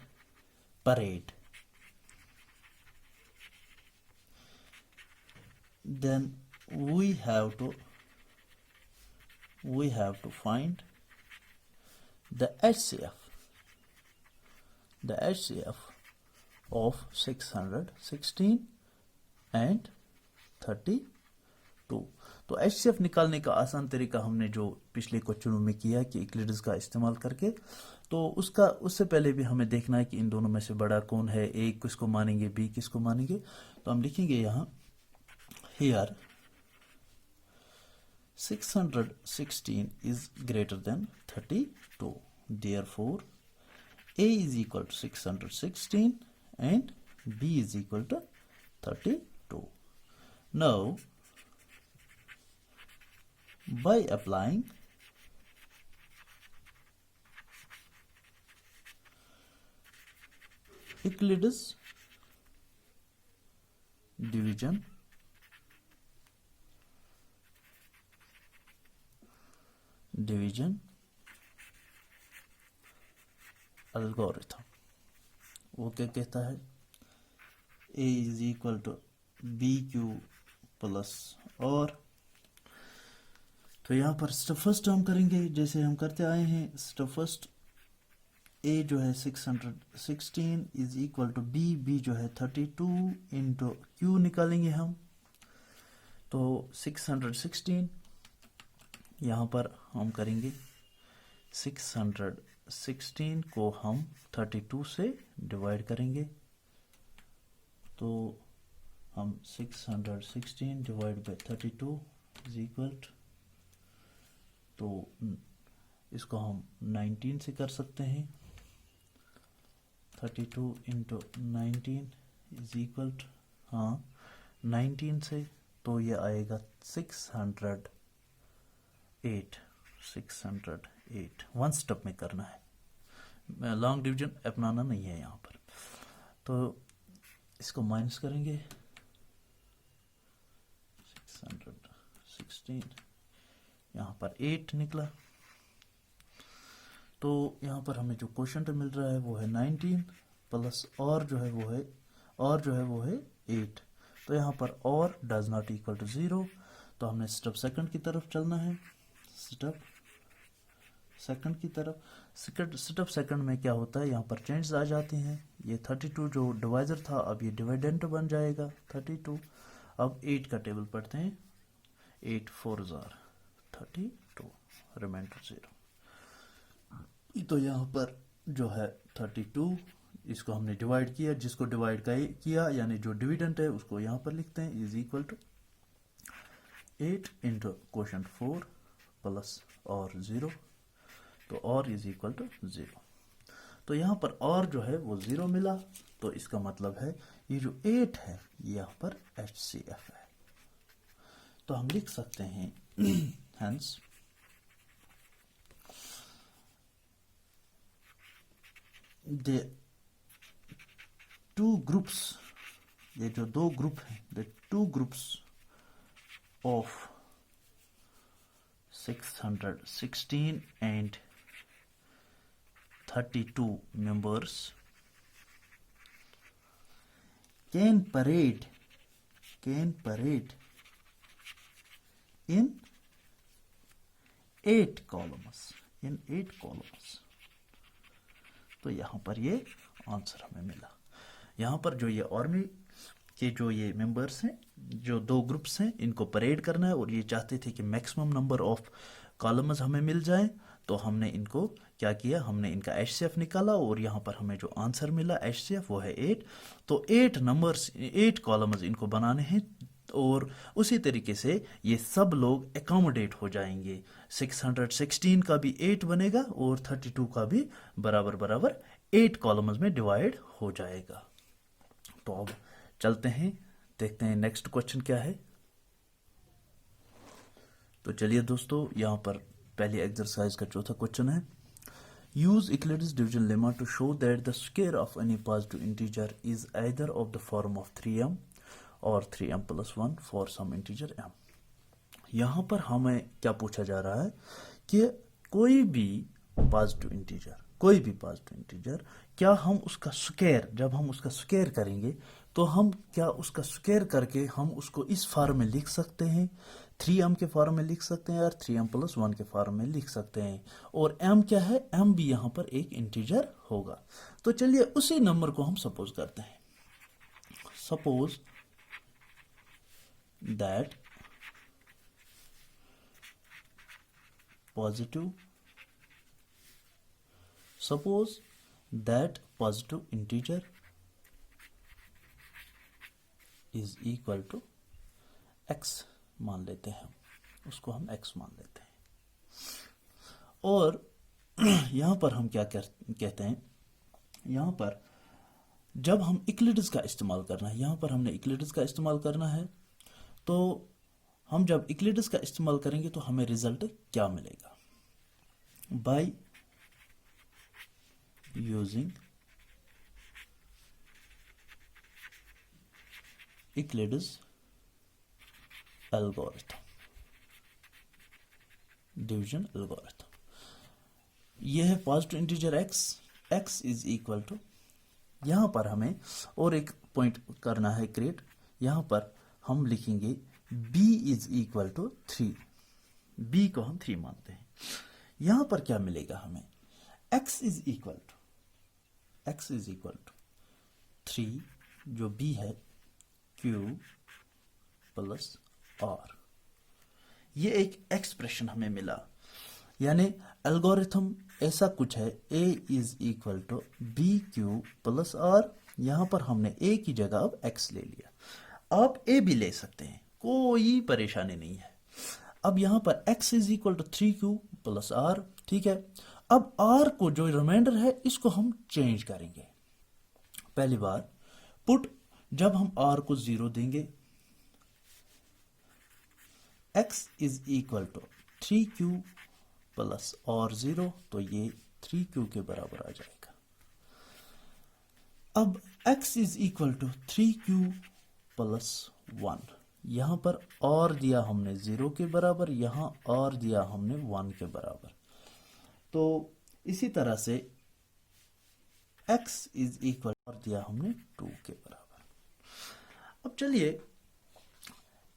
parade, then we have to find the HCF of 616 and 32। तो HCF निकालने का आसान तरीका हमने जो पिछले क्वेश्चनों में किया कि यूक्लिड्स का इस्तेमाल करके, तो उससे पहले भी हमें देखना है कि इन दोनों में से बड़ा कौन है, A किसको मानेंगे, B किसको मानेंगे। तो हम लिखेंगे यहाँ, here 616 is greater than 32, therefore A is equal to 616 and B is equal to 32. Now, by applying Euclid's division algorithm, वो क्या कहता है, A is equal to BQ plus, और तो यहाँ पर स्टेप फर्स्ट हम करेंगे जैसे हम करते आए हैं। स्टेप फर्स्ट, A जो है 616 इज इक्वल टू B जो है 32 इंटू Q निकालेंगे हम। तो 616 यहाँ पर हम करेंगे 616 को हम 32 से डिवाइड करेंगे। तो हम 616 डिवाइड बाई 32 इज इक्वल, तो इसको हम 19 से कर सकते हैं। 32 इंटू 19 इज इक्वल टू, हाँ 19 से, तो ये आएगा 608 वन स्टेप में करना है, लॉन्ग डिवीजन अपनाना नहीं है यहाँ पर। तो इसको माइनस करेंगे, 616, यहाँ पर 8 निकला। तो यहाँ पर हमें जो क्वोशंट मिल रहा है वो है 19 प्लस और जो है वो है 8। तो यहाँ पर और डज नॉट इक्वल टू 0, तो हमने स्टेप सेकंड की तरफ चलना है। स्टेप सेकंड की तरफ, स्टेप सेकंड में क्या होता है, यहाँ पर चेंज आ जाती हैं। ये 32 जो डिवाइजर था अब ये डिवाइडेंट बन जाएगा 32। अब 8 का टेबल पढ़ते हैं, 8 4 32, रिमाइंडर 0। तो यहाँ पर जो है 32, इसको हमने डिवाइड किया, जिसको डिवाइड किया यानी जो डिविडेंट है उसको यहाँ पर लिखते हैं, is equal to 8 into quotient 4 plus और 0, तो और इज इक्वल टू 0। तो यहाँ पर और जो है वो 0 मिला, तो इसका मतलब है ये जो 8 है ये यहाँ पर HCF है। तो हम लिख सकते हैं hence the two groups, ये जो दो ग्रुप हैं, the two groups of 616 and 32 members can parade in 8 columns, तो यहाँ पर ये आंसर हमें मिला। यहाँ पर जो ये आर्मी के जो ये मेंबर्स हैं, जो दो ग्रुप्स हैं, इनको परेड करना है और ये चाहते थे कि मैक्सिमम नंबर ऑफ कॉलम्स हमें मिल जाए। तो हमने इनको क्या किया, हमने इनका HCF निकाला और यहाँ पर हमें जो आंसर मिला HCF वो है 8। तो 8 नंबर्स, 8 कॉलम्स इनको बनाने हैं और उसी तरीके से ये सब लोग एकोमोडेट हो जाएंगे। 616 का भी 8 बनेगा और 32 का भी बराबर बराबर 8 कॉलम्स में डिवाइड हो जाएगा। तो अब चलते हैं, देखते हैं नेक्स्ट क्वेश्चन क्या है। तो चलिए दोस्तों, यहाँ पर पहली एक्सरसाइज का चौथा क्वेश्चन है, use Euclid's division lemma to show that the square of any positive integer is either of the form of 3m और 3m plus 1 for some integer m। यहाँ पर हमें क्या पूछा जा रहा है कि कोई भी पॉजिटिव इंटीजर क्या हम उसका स्क्वायर, जब हम उसका स्क्वायर करेंगे तो हम क्या उसका स्क्वायर करके हम उसको इस फॉर्म में लिख सकते हैं, 3m के फॉर्म में लिख सकते हैं और 3m plus 1 के फॉर्म में लिख सकते हैं। और m क्या है, m भी यहाँ पर एक इंटीजर होगा। तो चलिए उसी नंबर को हम सपोज करते हैं। Suppose that positive integer is equal to x मान लेते हैं, उसको हम x मान लेते हैं। और यहाँ पर हम क्या कहते हैं, यहाँ पर जब हम Euclid's का इस्तेमाल करना है, यहाँ पर हमने Euclid's का इस्तेमाल करना है। तो हम जब Euclid's का इस्तेमाल करेंगे तो हमें रिजल्ट क्या मिलेगा, by using Euclid's algorithm, division algorithm. यह है positive integer x is equal to, यहाँ पर हमें और एक पॉइंट करना है क्रिएट। यहाँ पर हम लिखेंगे b is equal to 3, b को हम 3 मानते हैं। यहाँ पर क्या मिलेगा हमें, x इज इक्वल टू 3 जो b है q प्लस r। ये एक एक्सप्रेशन हमें मिला, यानी एल्गोरिथम ऐसा कुछ है, a is equal to B Q plus r। यहाँ पर हमने a की जगह अब x ले लिया, आप a भी ले सकते हैं, कोई परेशानी नहीं है। अब यहाँ पर x is equal to 3q plus r, ठीक है। अब r को जो रिमाइंडर है इसको हम चेंज करेंगे। पहली बार पुट जब हम r को 0 देंगे, x is equal to 3q plus और 0, तो ये 3q के बराबर आ जाएगा। अब x is equal to 3q plus 1, यहां पर और दिया हमने 0 के बराबर, यहां और दिया हमने 1 के बराबर। तो इसी तरह से x इज इक्वल और दिया हमने 2 के बराबर। अब चलिए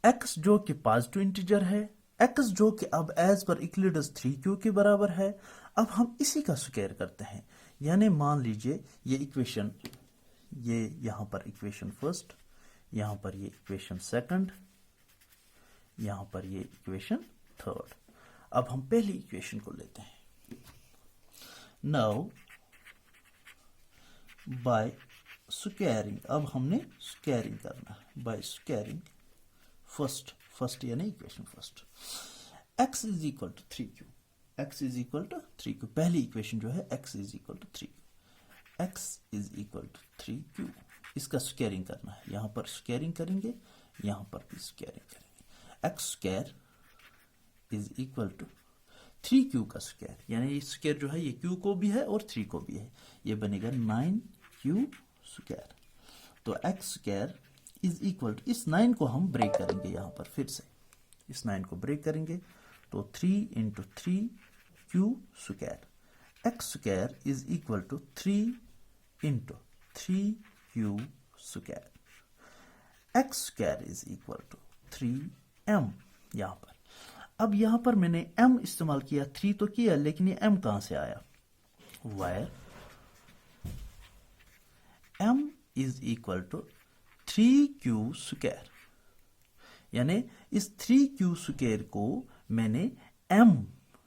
x जो कि पॉजिटिव इंटीजर है, x जो कि अब एज पर इक्लिडस 3q के बराबर है, अब हम इसी का स्क्वायर करते हैं। यानी मान लीजिए ये इक्वेशन, ये यहां पर इक्वेशन फर्स्ट, यहां पर ये इक्वेशन सेकंड, यहां पर ये इक्वेशन थर्ड। अब हम पहली इक्वेशन को लेते हैं। नाउ बाय स्क्वायरिंग, अब हमने स्क्वायरिंग करना है। बाय स्क्वायरिंग फर्स्ट यानी equation first, x is equal to 3q, x is equal to 3q, पहली इक्वेशन जो है x is equal to 3q, x is equal to 3q, इसका स्क्वायरिंग करना है। यहां पर स्क्वायरिंग करेंगे, यहां पर भी स्क्वायरिंग करेंगे। x square is equal to 3q का स्क्वायर, यानी ये स्क्वायर जो है ये q को भी है और 3 को भी है, ये बनेगा 9q स्क्वायर। तो x square is equal to, इस 9 को हम ब्रेक करेंगे, यहां पर फिर से इस 9 को ब्रेक करेंगे, तो 3 into 3q square, x square is equal to 3 into 3q square, x square is equal to 3m। यहां पर अब यहां पर मैंने m इस्तेमाल किया, 3 तो किया, लेकिन ये m कहां से आया? Where m is equal to 3q square, यानी इस 3q स्क्वायर को मैंने m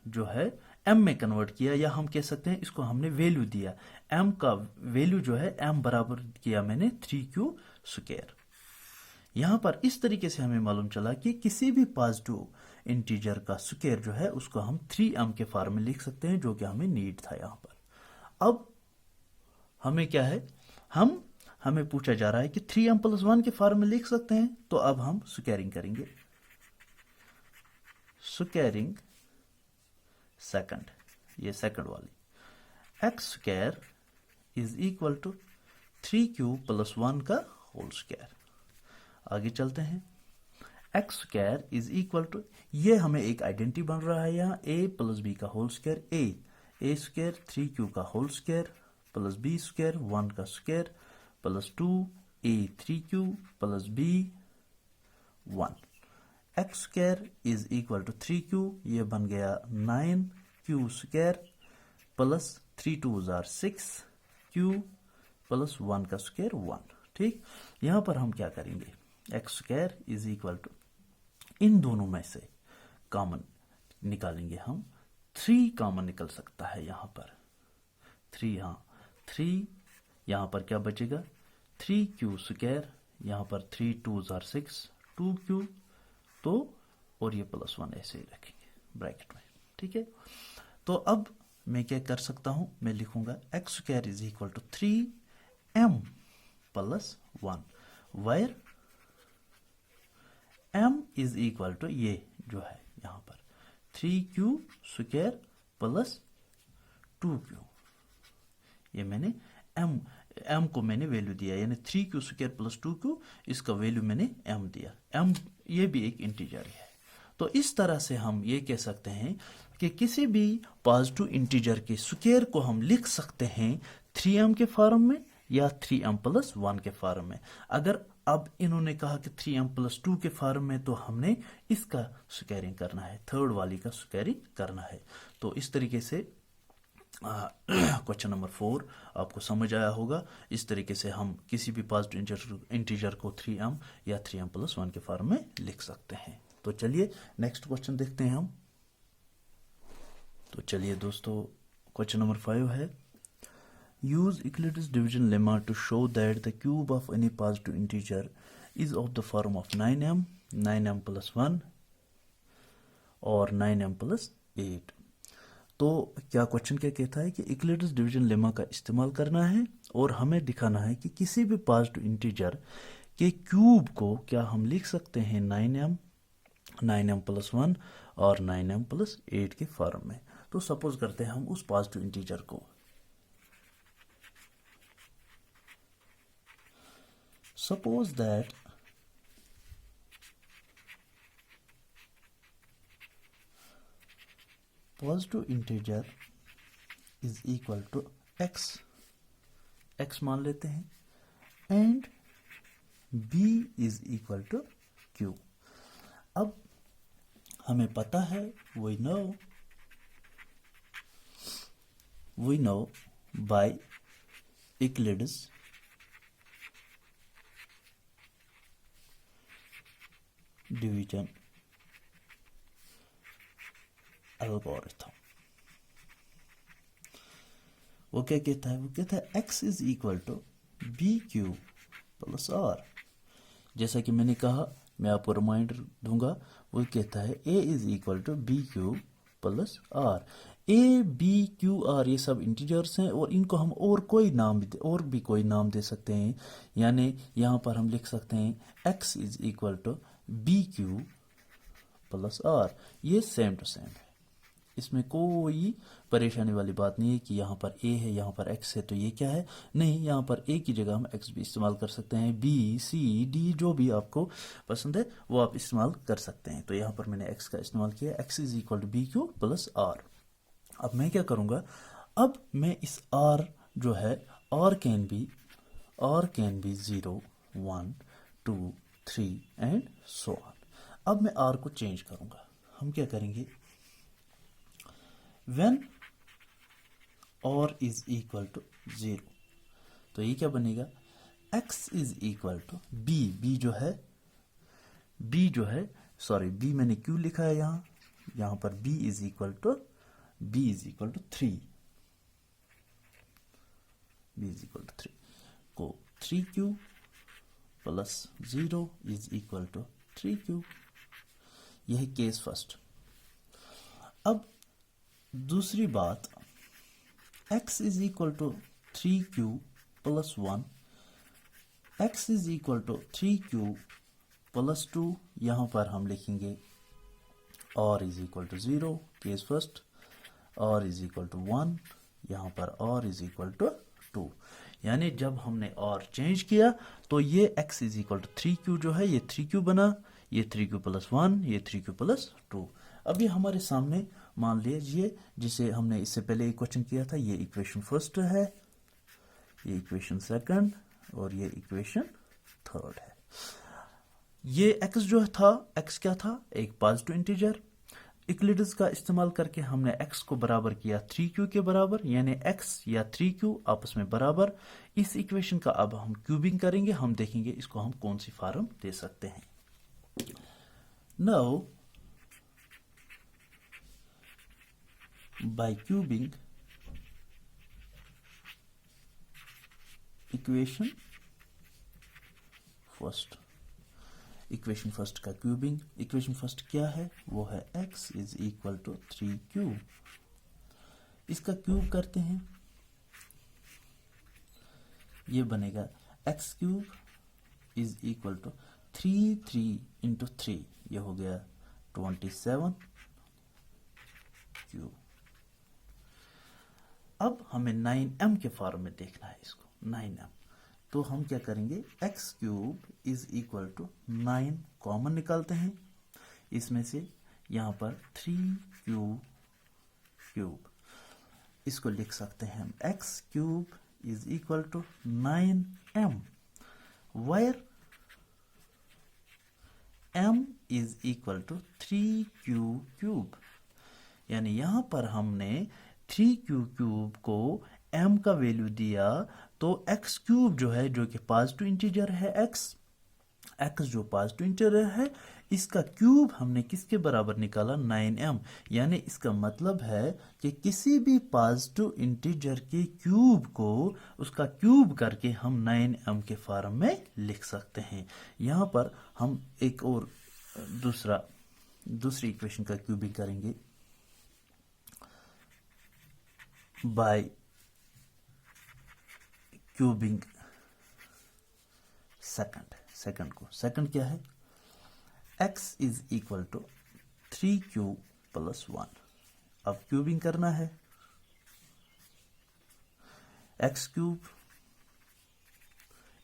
जो है m में कन्वर्ट किया, या हम कह सकते हैं इसको हमने वैल्यू दिया, m का वैल्यू जो है m बराबर किया मैंने 3q स्क्वायर। यहां पर इस तरीके से हमें मालूम चला कि किसी भी पॉजिटिव इंटीजर का स्क्वायर जो है उसको हम 3m के फॉर्म में लिख सकते हैं, जो कि हमें नीड था यहां पर। अब हमें क्या है, हमें पूछा जा रहा है कि 3m प्लस 1 के फॉर्म में लिख सकते हैं, तो अब हम स्क्वायरिंग करेंगे। स्क्वायरिंग सेकंड, ये सेकंड वाली, x square is equal to 3q plus 1 का होल स्क्वायर। आगे चलते हैं, x square is equal to, ये हमें एक आइडेंटिटी बन रहा है यहाँ, a प्लस b का whole square, a square 3q का whole square plus b square 1 का square plus 2a 3q plus b 1, x square is equal to 3q, ये बन गया 9q square plus 3 2s are 6q plus 1 का square 1। ठीक, यहां पर हम क्या करेंगे, x square is equal to, इन दोनों में से कॉमन निकालेंगे हम, 3 कॉमन निकल सकता है यहां पर, 3, हाँ 3, यहां पर क्या बचेगा 3q स्क्वायर, यहां पर 3 2s are 6 2q, तो और ये प्लस 1 ऐसे ही रखेंगे ब्रैकेट में। ठीक है, तो अब मैं क्या कर सकता हूं, मैं लिखूंगा x square is equal to 3m plus 1, where m is equal to, ये जो है यहां पर 3q स्क्वायर प्लस 2q, ये मैंने m को मैंने वैल्यू दिया, यानी 3q स्क्वायर प्लस 2q, इसका वैल्यू मैंने m दिया, m ये भी एक इंटीजर है। तो इस तरह से हम ये कह सकते हैं कि किसी भी पॉजिटिव इंटीजर के स्क्वायर को हम लिख सकते हैं 3m के फॉर्म में या 3m प्लस 1 के फॉर्म में। अगर अब इन्होंने कहा कि 3m प्लस 2 के फॉर्म में, तो हमने इसका स्क्वायरिंग करना है, थर्ड वाली का स्क्वायरिंग करना है। तो इस तरीके से क्वेश्चन नंबर 4 आपको समझ आया होगा। इस तरीके से हम किसी भी पॉजिटिव इंटीजर को 3m या 3m प्लस 1 के फॉर्म में लिख सकते हैं। तो चलिए नेक्स्ट क्वेश्चन देखते हैं हम। तो चलिए दोस्तों, क्वेश्चन नंबर 5 है, use Euclid's division lemma to show that the cube of any positive integer is of the form of 9m, 9m plus 1 और 9m plus 8। तो क्या क्वेश्चन क्या कहता है कि Euclid's division lemma का इस्तेमाल करना है और हमें दिखाना है कि किसी भी पॉजिटिव इंटीजर के क्यूब को क्या हम लिख सकते हैं 9m प्लस 1 और 9m प्लस 8 के फॉर्म में। तो सपोज करते हैं हम उस पॉजिटिव इंटीजर को, suppose that positive integer is equal to x मान लेते हैं, and b is equal to q। अब हमें पता है, we know by Euclid's division algorithm. वो क्या कहता है? वो कहता है x is equal to B Q plus r. जैसा कि मैंने कहा, मैं आपको रिमाइंडर दूंगा, वो कहता है a is equal to B Q plus r. A b q r ये सब इंटीजर्स हैं और इनको हम और भी कोई नाम दे सकते हैं। यानी यहाँ पर हम लिख सकते हैं x is equal to B Q plus r. ये सेम टू सेम है, इसमें कोई परेशानी वाली बात नहीं है कि यहाँ पर a है, यहाँ पर x है, तो ये क्या है? नहीं, यहाँ पर a की जगह हम x भी इस्तेमाल कर सकते हैं, b c d जो भी आपको पसंद है वो आप इस्तेमाल कर सकते हैं। तो यहाँ पर मैंने x का इस्तेमाल किया, x is equal to B Q plus are. अब मैं क्या करूँगा? अब मैं इस r जो है r can be 0 1 2 3 and so on. अब मैं r को चेंज करूँगा। हम क्या करेंगे? when r is equal to 0, तो ये क्या बनेगा? x is equal to b जो है सॉरी b मैंने क्यों लिखा है यहाँ पर b is equal to 3, को 3q plus 0 is equal to 3q। यह है केस फर्स्ट। अब दूसरी बात, x is equal to 3q plus 1, x is equal to 3q plus 2। यहाँ पर हम लिखेंगे r is equal to 0, case first, r is equal to 1, यहाँ पर r इज इक्वल टू 2। यानी जब हमने r चेंज किया तो ये x is equal to 3q जो है ये 3q बना, ये 3q प्लस 1, ये 3q प्लस 2। अभी हमारे सामने मान लीजिए, जिसे हमने इससे पहले एक क्वेश्चन किया था, ये इक्वेशन फर्स्ट है, ये इक्वेशन सेकंड और ये इक्वेशन थर्ड है। ये x जो था, x क्या था? एक पॉजिटिव इंटीजर। यूक्लिड्स का इस्तेमाल करके हमने x को बराबर किया 3q के बराबर, यानी x या 3q आपस में बराबर। इस इक्वेशन का अब हम क्यूबिंग करेंगे, हम देखेंगे इसको हम कौन सी फॉर्म दे सकते हैं। Now by cubing equation first का क्यूबिंग। इक्वेशन फर्स्ट क्या है? वो है x is equal to 3q। इसका क्यूब करते हैं, ये बनेगा x cube is equal to 3 into 3, ये हो गया 27 क्यूब। अब हमें 9m के फॉर्म में देखना है इसको, 9m। तो हम क्या करेंगे? x cube is equal to 9 common निकालते हैं, इसमें से यहाँ पर 3q क्यूब, इसको लिख सकते हैं हम x cube is equal to 9m, where m is equal to 3q cube. यानी यहाँ पर हमने 3q क्यूब को m का वैल्यू दिया, तो x क्यूब जो है, जो कि पॉजिटिव इंटीजर है, x जो पॉजिटिव इंटीजर है, इसका क्यूब हमने किसके बराबर निकाला? 9m। यानी इसका मतलब है कि किसी भी पॉजिटिव इंटीजर के क्यूब को उसका क्यूब करके हम 9m के फॉर्म में लिख सकते हैं। यहाँ पर हम एक और दूसरी इक्वेशन का क्यूबिंग करेंगे बाय क्यूबिंग सेकंड को। सेकंड क्या है? x is equal to 3q plus 1। अब क्यूबिंग करना है। X cube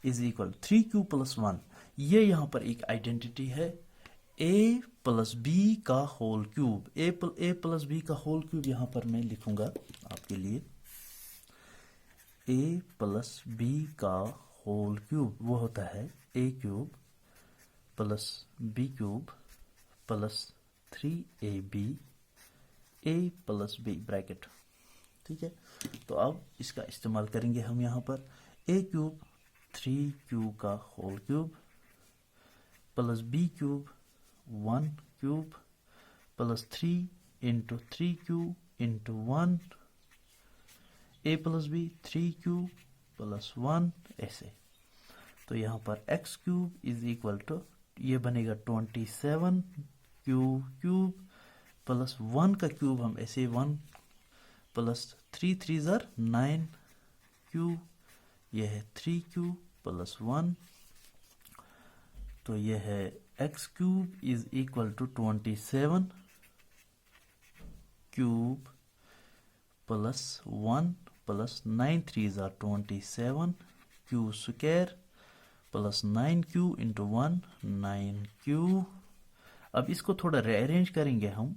is equal 3q plus 1। ये यहां पर एक आइडेंटिटी है, a प्लस बी का whole cube. A plus b का होल क्यूब यहां पर मैं लिखूंगा आपके लिए। a प्लस बी का होल क्यूब वो होता है a cube plus b cube plus 3ab a plus b bracket. ठीक है, तो अब इसका इस्तेमाल करेंगे हम यहाँ पर। a क्यूब 3q का whole cube plus b cube 1 cube plus 3 into 3q into 1 a plus b 3q plus 1 ऐसे। तो यहाँ पर x cube is equal to ये बनेगा 27 क्यूब प्लस 1 का क्यूब हम ऐसे 1 प्लस 3 3 ज़र 9 क्यूब, यह है 3q प्लस 1। तो यह है x cube is equal to 27 cube plus 1 plus 9 3 ज़र 27 Q square plus 9q into 1 9q। अब इसको थोड़ा रीअरेंज करेंगे हम।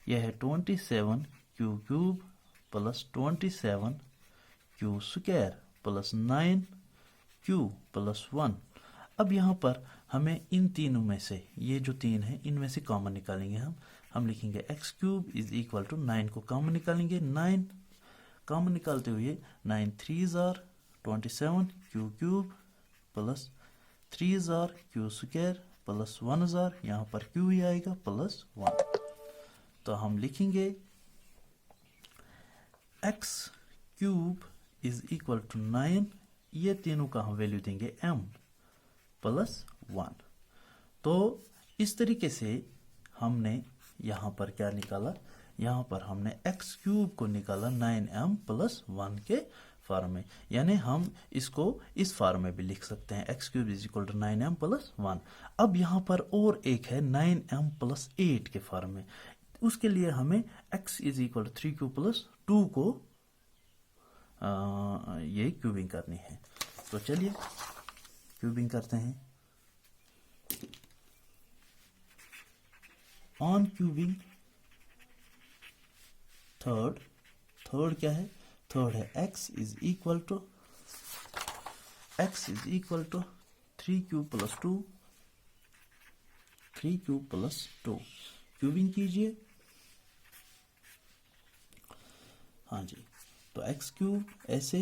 यह है 27 Q cube plus 27 Q square plus 9 Q plus 1। अब यहाँ पर हमें इन तीनों में से, ये जो तीन है इनमें से कॉमन निकालेंगे हम लिखेंगे x cube is equal to 9 को कॉमन निकालेंगे। 9 कॉमन निकालते हुए 9 3 ज़र 27 क्यू क्यूब प्लस 3 ज़र क्यू स्क्वायर प्लस 1 ज़र, यहाँ पर क्यू ही आएगा प्लस 1। तो हम लिखेंगे x cube is equal to 9, ये तीनों का हम वैल्यू देंगे m प्लस 1। तो इस तरीके से हमने यहाँ पर क्या निकाला, यहाँ पर हमने x क्यूब को निकाला 9m प्लस 1 के फॉर्म में। यानी हम इसको इस फॉर्म में भी लिख सकते हैं, x cube is equal to 9m plus 1। अब यहाँ पर और एक है 9m प्लस 8 के फॉर्म में। उसके लिए हमें x is equal to 3q plus 2 को ये क्यूबिंग करनी है। तो चलिए क्यूबिंग करते हैं। ऑन क्यूबिंग थर्ड क्या है? थर्ड है x is equal to 3q plus 2 3q plus 2। Cubing कीजिए। हाँ जी, तो x क्यूब ऐसे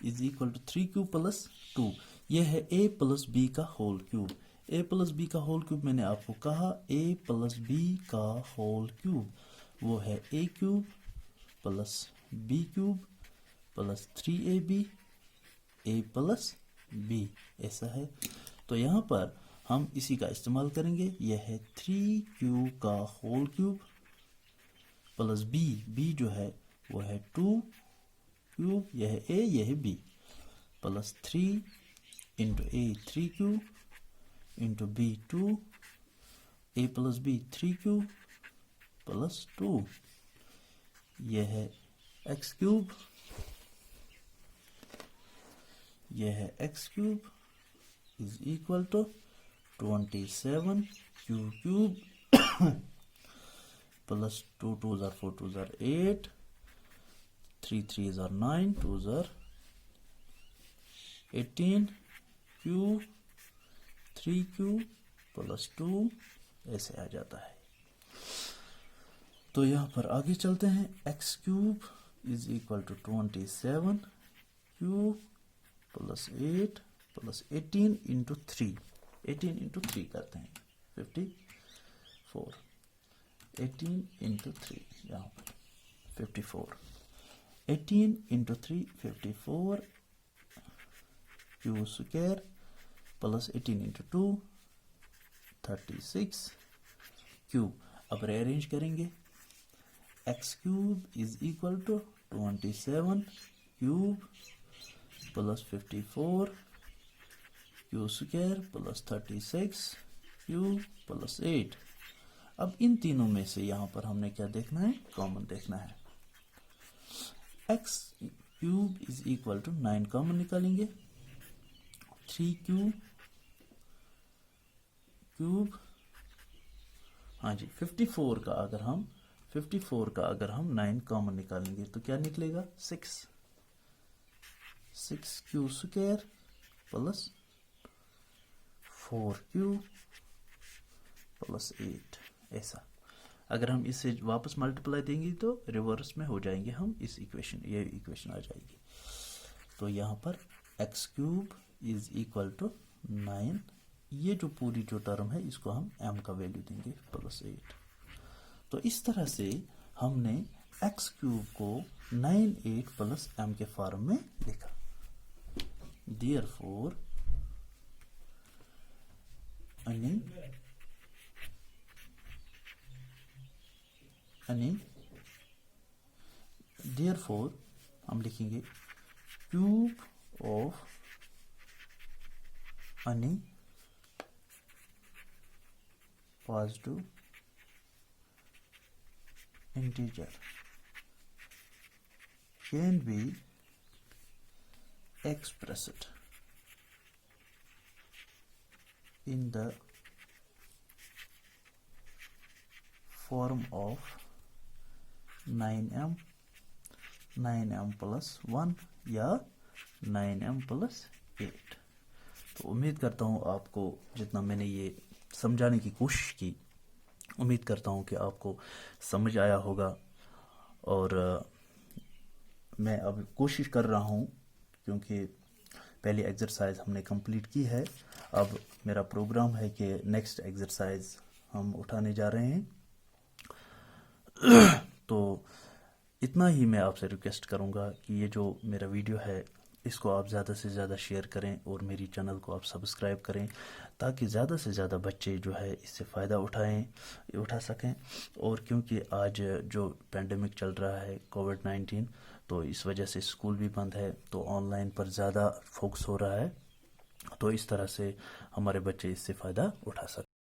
is equal to 3q plus 2। यह है a प्लस बी का whole cube. a plus b का होल क्यूब मैंने आपको कहा, a प्लस बी का होल क्यूब वो है a cube plus b cube plus 3ab a plus b, ऐसा है। तो यहाँ पर हम इसी का इस्तेमाल करेंगे। यह है 3q का होल क्यूब प्लस b जो है वो है 2 क्यूब, यह है a यह है b plus 3 into a 3q into b 2 a plus b 3q plus 2। यह है x क्यूब, यह है x cube is equal to 27 q cube plus 2 2 ज़र 4 2 ज़र 8 3 3 ज़र 9 2 ज़र 18 q 3q प्लस 2 ऐसे आ जाता है। तो यहाँ पर आगे चलते हैं। x cube is equal to 27 q plus 8 plus 18 into 3 करते हैं 54 18 इंटू 3 यहाँ पर 54 18 into 3 54 q square plus 18 into 2 36 cube. अब रीअरेंज करेंगे। x cube is equal to 27 cube plus 54 q square plus 36 q plus 8। अब इन तीनों में से यहां पर हमने क्या देखना है, कॉमन देखना है। X cube is equal to 9 common निकालेंगे, 3 क्यूब, हाँ जी 54 का अगर हम 9 कॉमन निकालेंगे तो क्या निकलेगा, 6 Q square plus 4 Q plus 8। ऐसा अगर हम इसे वापस मल्टीप्लाई देंगे तो रिवर्स में हो जाएंगे हम, इस इक्वेशन, ये इक्वेशन आ जाएगी। तो यहाँ पर x cube is equal to 9, ये जो पूरी जो टर्म है इसको हम m का वैल्यू देंगे प्लस 8। तो इस तरह से हमने एक्स क्यूब को 9 8 प्लस m के फॉर्म में लिखा। Therefore therefore हम लिखेंगे cube of any positive integer can be expressed in the form of 9m plus 1 या 9m plus 8। तो उम्मीद करता हूँ आपको, जितना मैंने ये समझाने की कोशिश की, उम्मीद करता हूँ कि आपको समझ आया होगा। और मैं अब कोशिश कर रहा हूँ, क्योंकि पहली एक्सरसाइज हमने कंप्लीट की है, अब मेरा प्रोग्राम है कि नेक्स्ट एक्सरसाइज हम उठाने जा रहे हैं। तो इतना ही मैं आपसे रिक्वेस्ट करूँगा कि ये जो मेरा वीडियो है इसको आप ज़्यादा से ज़्यादा शेयर करें और मेरी चैनल को आप सब्सक्राइब करें, ताकि ज़्यादा से ज़्यादा बच्चे जो है इससे फ़ायदा उठा सकें। और क्योंकि आज जो पेंडेमिक चल रहा है कोविड-19, तो इस वजह से स्कूल भी बंद है, तो ऑनलाइन पर ज़्यादा फोकस हो रहा है। तो इस तरह से हमारे बच्चे इससे फ़ायदा उठा सकें।